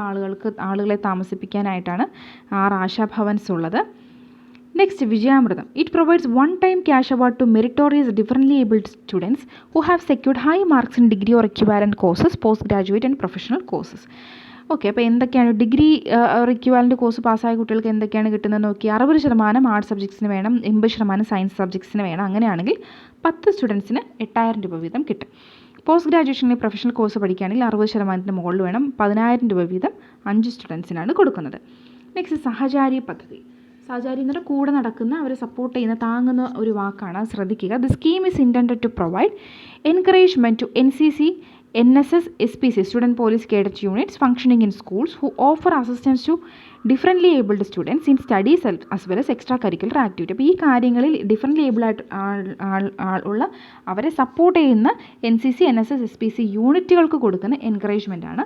ആളുകളെ താമസിപ്പിക്കാനായിട്ടാണ് 6 ആശാഭവൻസ് ഉള്ളത്. Next Vijayamrutham. It provides 1-time cash award to meritorious differently abled students who have secured high marks in degree or equivalent courses, post graduate and professional courses. Okay, അപ്പോൾ എന്തൊക്കെയാണ് ഡിഗ്രി ഇക്വിവാലൻ്റ് കോഴ്സ് പാസ്സായ കുട്ടികൾക്ക് എന്തൊക്കെയാണ് കിട്ടുന്നത് നോക്കി. 60% ആർട്സ് സബ്ജക്ട്സിന് വേണം, 80% സയൻസ് സബ്ജക്ട്സിന് വേണം. അങ്ങനെയാണെങ്കിൽ 10 സ്റ്റുഡൻസിന് 8,000 രൂപ വീതം കിട്ടും. പോസ്റ്റ് ഗ്രാജുവേഷനിൽ പ്രൊഫഷണൽ കോഴ്സ് പഠിക്കുകയാണെങ്കിൽ 60% മുകളിൽ വേണം. 10,000 രൂപ വീതം 5 സ്റ്റുഡൻസിനാണ് കൊടുക്കുന്നത്. നെക്സ്റ്റ് സഹചാരി പദ്ധതി. സഹചാരി എന്ന് പറഞ്ഞാൽ കൂടെ നടക്കുന്ന, അവരെ സപ്പോർട്ട് ചെയ്യുന്ന, താങ്ങുന്ന ഒരു വാക്കാണ്, ശ്രദ്ധിക്കുക. The scheme is intended to provide encouragement to NCC, NSS, SPC, Student Police Cadet units functioning in schools who offer assistance to differently abled students in studies as well as extracurricular activity. അപ്പോൾ ഈ കാര്യങ്ങളിൽ differently able ആയിട്ട് ഉള്ള അവരെ support ചെയ്യുന്ന NCC, NSS, SPC യൂണിറ്റുകൾക്ക് കൊടുക്കുന്ന എൻകറേജ്മെൻറ്റാണ്.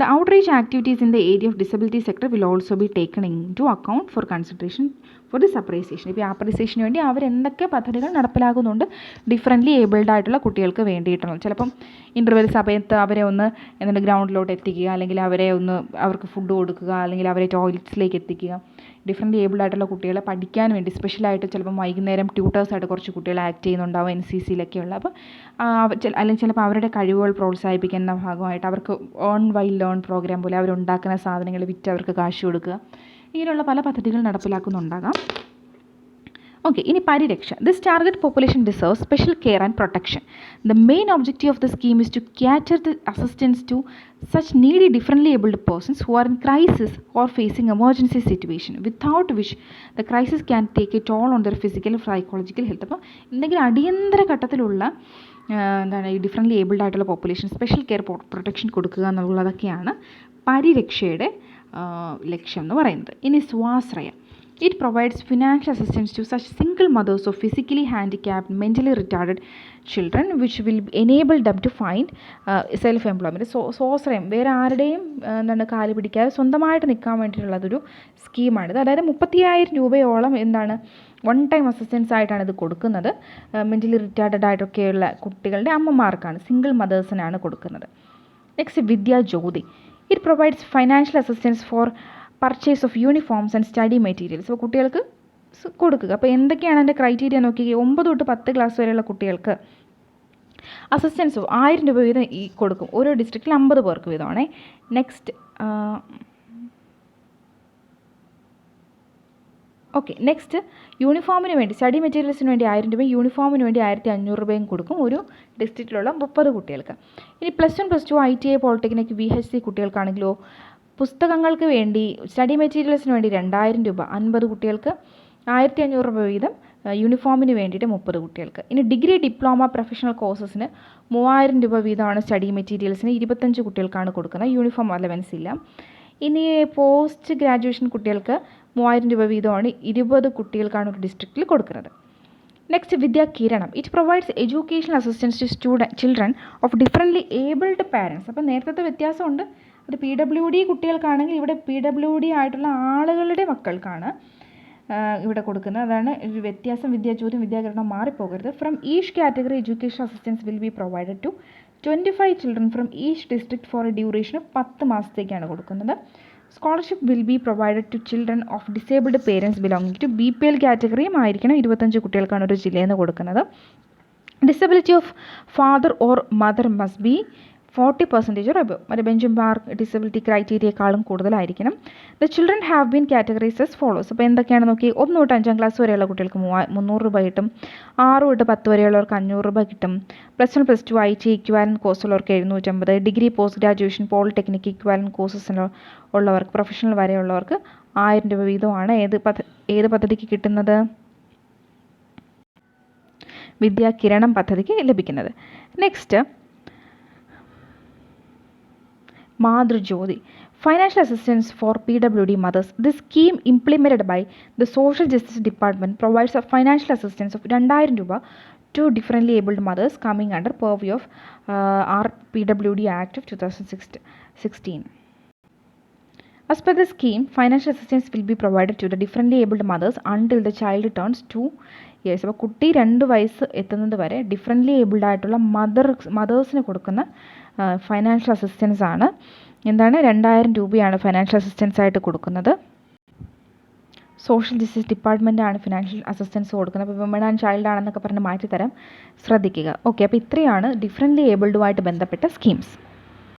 The outreach activities in the area of disability sector will also be taken into account for consideration for this appreciation. ഇപ്പോൾ അപ്രീസിയേഷന് വേണ്ടി അവരെന്തൊക്കെ പദ്ധതികൾ നടപ്പിലാക്കുന്നുണ്ട് ഡിഫറൻ്റ്ലി ഏബിൾഡ് ആയിട്ടുള്ള കുട്ടികൾക്ക് വേണ്ടിയിട്ടാണ്. ചിലപ്പം ഇൻ്റർവെൽ സമയത്ത് അവരെ ഒന്ന് എന്നിട്ട് ഗ്രൗണ്ടിലോട്ട് എത്തിക്കുക, അല്ലെങ്കിൽ അവരെ ഒന്ന് അവർക്ക് ഫുഡ് കൊടുക്കുക, അല്ലെങ്കിൽ അവരെ ടോയ്ലറ്റ്സിലേക്ക് എത്തിക്കുക. ഡിഫറൻ്റ്ലി ഏബിൾഡ് ആയിട്ടുള്ള കുട്ടികളെ പഠിക്കാൻ വേണ്ടി സ്പെഷ്യലായിട്ട് ചിലപ്പം വൈകുന്നേരം ട്യൂട്ടേഴ്സായിട്ട് കുറച്ച് കുട്ടികൾ ആക്ട് ചെയ്യുന്നുണ്ടാവും NCCയിലൊക്കെയുള്ള. അപ്പോൾ അല്ലെങ്കിൽ ചിലപ്പോൾ അവരുടെ കഴിവുകൾ പ്രോത്സാഹിപ്പിക്കുന്ന ഭാഗമായിട്ട് അവർക്ക് ഏൺ വൈ ലേൺ പ്രോഗ്രാം പോലെ അവരുണ്ടാക്കുന്ന സാധനങ്ങൾ വിറ്റ് അവർക്ക് കാശ് കൊടുക്കുക. ഇങ്ങനെയുള്ള പല പദ്ധതികൾ നടപ്പിലാക്കുന്നുണ്ടാകാം. ഓക്കെ, ഇനി Pariraksha. This target population deserve special care and protection. The main objective of the scheme is to cater the assistance to such needy differently abled persons who are in crisis or facing emergency situation without which the crisis can take a toll on their physical psychological health. അപ്പോൾ എന്തെങ്കിലും അടിയന്തര ഘട്ടത്തിലുള്ള എന്താണ് ഈ differently abled ആയിട്ടുള്ള population special care protection കൊടുക്കുക എന്നുള്ളതൊക്കെയാണ് പരിരക്ഷയുടെ ലക്ഷ്യം എന്ന് പറയുന്നത്. ഇനി സ്വാശ്രയ. It provides financial assistance to such single mothers of physically handicapped, mentally retarded children, which will enable them to find self-employment. സ്വാശ്രയം, വേറെ ആരുടെയും എന്താണ് കാല് പിടിക്കാതെ സ്വന്തമായിട്ട് നിൽക്കാൻ വേണ്ടിയിട്ടുള്ളതൊരു സ്കീമാണിത്. അതായത് 30,000 രൂപയോളം എന്താണ് വൺ ടൈം അസിസ്റ്റൻസ് ആയിട്ടാണ് ഇത് കൊടുക്കുന്നത്. മെൻ്റലി റിട്ടാർഡഡ് ആയിട്ടൊക്കെയുള്ള കുട്ടികളുടെ അമ്മമാർക്കാണ്, സിംഗിൾ മദേഴ്സിനാണ് കൊടുക്കുന്നത്. Next Vidyajyothi. It provides financial assistance for purchase of uniforms and study materials. അപ്പോൾ കുട്ടികൾക്ക് കൊടുക്കുക. അപ്പോൾ എന്തൊക്കെയാണ് അതിൻ്റെ ക്രൈറ്റീരിയ നോക്കി, 9 തൊട്ട് 10 ക്ലാസ് വരെയുള്ള കുട്ടികൾക്ക് അസിസ്റ്റൻസ് 1,000 രൂപ വീതം കൊടുക്കും. ഓരോ ഡിസ്ട്രിക്റ്റിൽ 50 പേർക്ക് വീതമാണേ. നെക്സ്റ്റ് നെക്സ്റ്റ് യൂണിഫോമിന് വേണ്ടി, സ്റ്റഡി മെറ്റീരിയൽസിന് വേണ്ടി 1,000 രൂപയും യൂണിഫോമിന് വേണ്ടി 1,500 രൂപയും കൊടുക്കും ഒരു ഡിസ്ട്രിക്റ്റിലുള്ള 30 കുട്ടികൾക്ക്. ഇനി +1, +2, ITI, പോളിടെക്നിക്, VHC കുട്ടികൾക്കാണെങ്കിലോ പുസ്തകങ്ങൾക്ക് വേണ്ടി, സ്റ്റഡി മെറ്റീരിയൽസിന് വേണ്ടി 2,000 രൂപ 50 കുട്ടികൾക്ക്, 1,500 രൂപ വീതം യൂണിഫോമിന് വേണ്ടിയിട്ട് 30 കുട്ടികൾക്ക്. ഇനി ഡിഗ്രി, ഡിപ്ലോമ, പ്രൊഫഷണൽ കോഴ്സസിന് 3,000 രൂപ വീതമാണ് സ്റ്റഡി മെറ്റീരിയൽസിന് 25 കുട്ടികൾക്കാണ് കൊടുക്കുന്നത്. യൂണിഫോം അലവൻസ് ഇല്ല. ഇനി പോസ്റ്റ് ഗ്രാജുവേഷൻ കുട്ടികൾക്ക് 3,000 രൂപ വീതമാണ് 20 കുട്ടികൾക്കാണ് ഒരു ഡിസ്ട്രിക്റ്റിൽ കൊടുക്കുന്നത്. Next Vidyakiranam. It provides educational assistance to children of differently abled parents. അപ്പോൾ നേരത്തെ വ്യത്യാസമുണ്ട്. അത് PWD കുട്ടികൾക്കാണെങ്കിൽ ഇവിടെ PWD ആയിട്ടുള്ള ആളുകളുടെ മക്കൾക്കാണ് ഇവിടെ കൊടുക്കുന്നത്. അതാണ് ഒരു വ്യത്യാസം. വിദ്യാജ്യോതി വിദ്യാകിരണം മാറിപ്പോകരുത്. From each category education assistance will be provided to 25 children from each district for a duration of 10 മാസത്തേക്കാണ് കൊടുക്കുന്നത്. Scholarship will be provided to children of disabled parents belonging to BPL കാറ്റഗറിയും ആയിരിക്കണം. 25 കുട്ടികൾക്കാണ് ഒരു ജില്ലയിൽ നിന്ന് കൊടുക്കുന്നത്. Disability of father or mother must be 40% or above. മറ്റേ ബെഞ്ച് ഡിസബിലിറ്റി ക്രൈറ്റീരിയേക്കാളും കൂടുതലായിരിക്കണം. The children have been categorise as follows. അപ്പോൾ എന്തൊക്കെയാണ് നോക്കി, 1 തൊട്ട് 5ാം ക്ലാസ് വരെയുള്ള കുട്ടികൾക്ക് 300 രൂപ കിട്ടും. 6 തൊട്ട് 10 വരെയുള്ളവർക്ക് 500 രൂപ കിട്ടും. +1, +2, ITI ഇക്വാലൻറ്റ് കോഴ്സുള്ളവർക്ക് 750. Degree, post graduation, polytechnic equivalent കോഴ്സസിന് ഉള്ളവർക്ക്, പ്രൊഫഷണൽ വരെയുള്ളവർക്ക് 1,000 രൂപ വീതമാണ് ഏത് പദ്ധതിക്ക് കിട്ടുന്നത്, വിദ്യാകിരണം പദ്ധതിക്ക് ലഭിക്കുന്നത്. Next Mathrujyothi. Financial assistance for PWD mothers. This scheme implemented by the Social Justice Department provides a financial assistance of 2,000 രൂപ to differently abled mothers coming under purview of our PWD Act of 2016. As per the scheme, financial assistance will be provided to the differently abled mothers until the child turns 2 years. അപ്പോൾ കുട്ടി 2 വയസ്സ് എത്തുന്നത് വരെ differently abled ആയിട്ടുള്ള മദേഴ്സിന് കൊടുക്കുന്ന financial assistance ആണ്. എന്താണ്, 2,000 രൂപയാണ് ഫൈനാൻഷ്യൽ അസിസ്റ്റൻസ് ആയിട്ട് കൊടുക്കുന്നത്. സോഷ്യൽ ജസ്റ്റിസ് ഡിപ്പാർട്ട്മെൻറ്റാണ് ഫിനാൻഷ്യൽ അസിസ്റ്റൻസ് കൊടുക്കുന്നത്. അപ്പോൾ വിമൺ ആൻഡ് ചൈൽഡ് ആണെന്നൊക്കെ പറഞ്ഞ് മാറ്റിത്തരാം, ശ്രദ്ധിക്കുക. ഓക്കെ, അപ്പോൾ ഇത്രയാണ് ഡിഫറൻ്റ്ലി ഏബിൾഡുമായിട്ട് ബന്ധപ്പെട്ട സ്കീംസ്.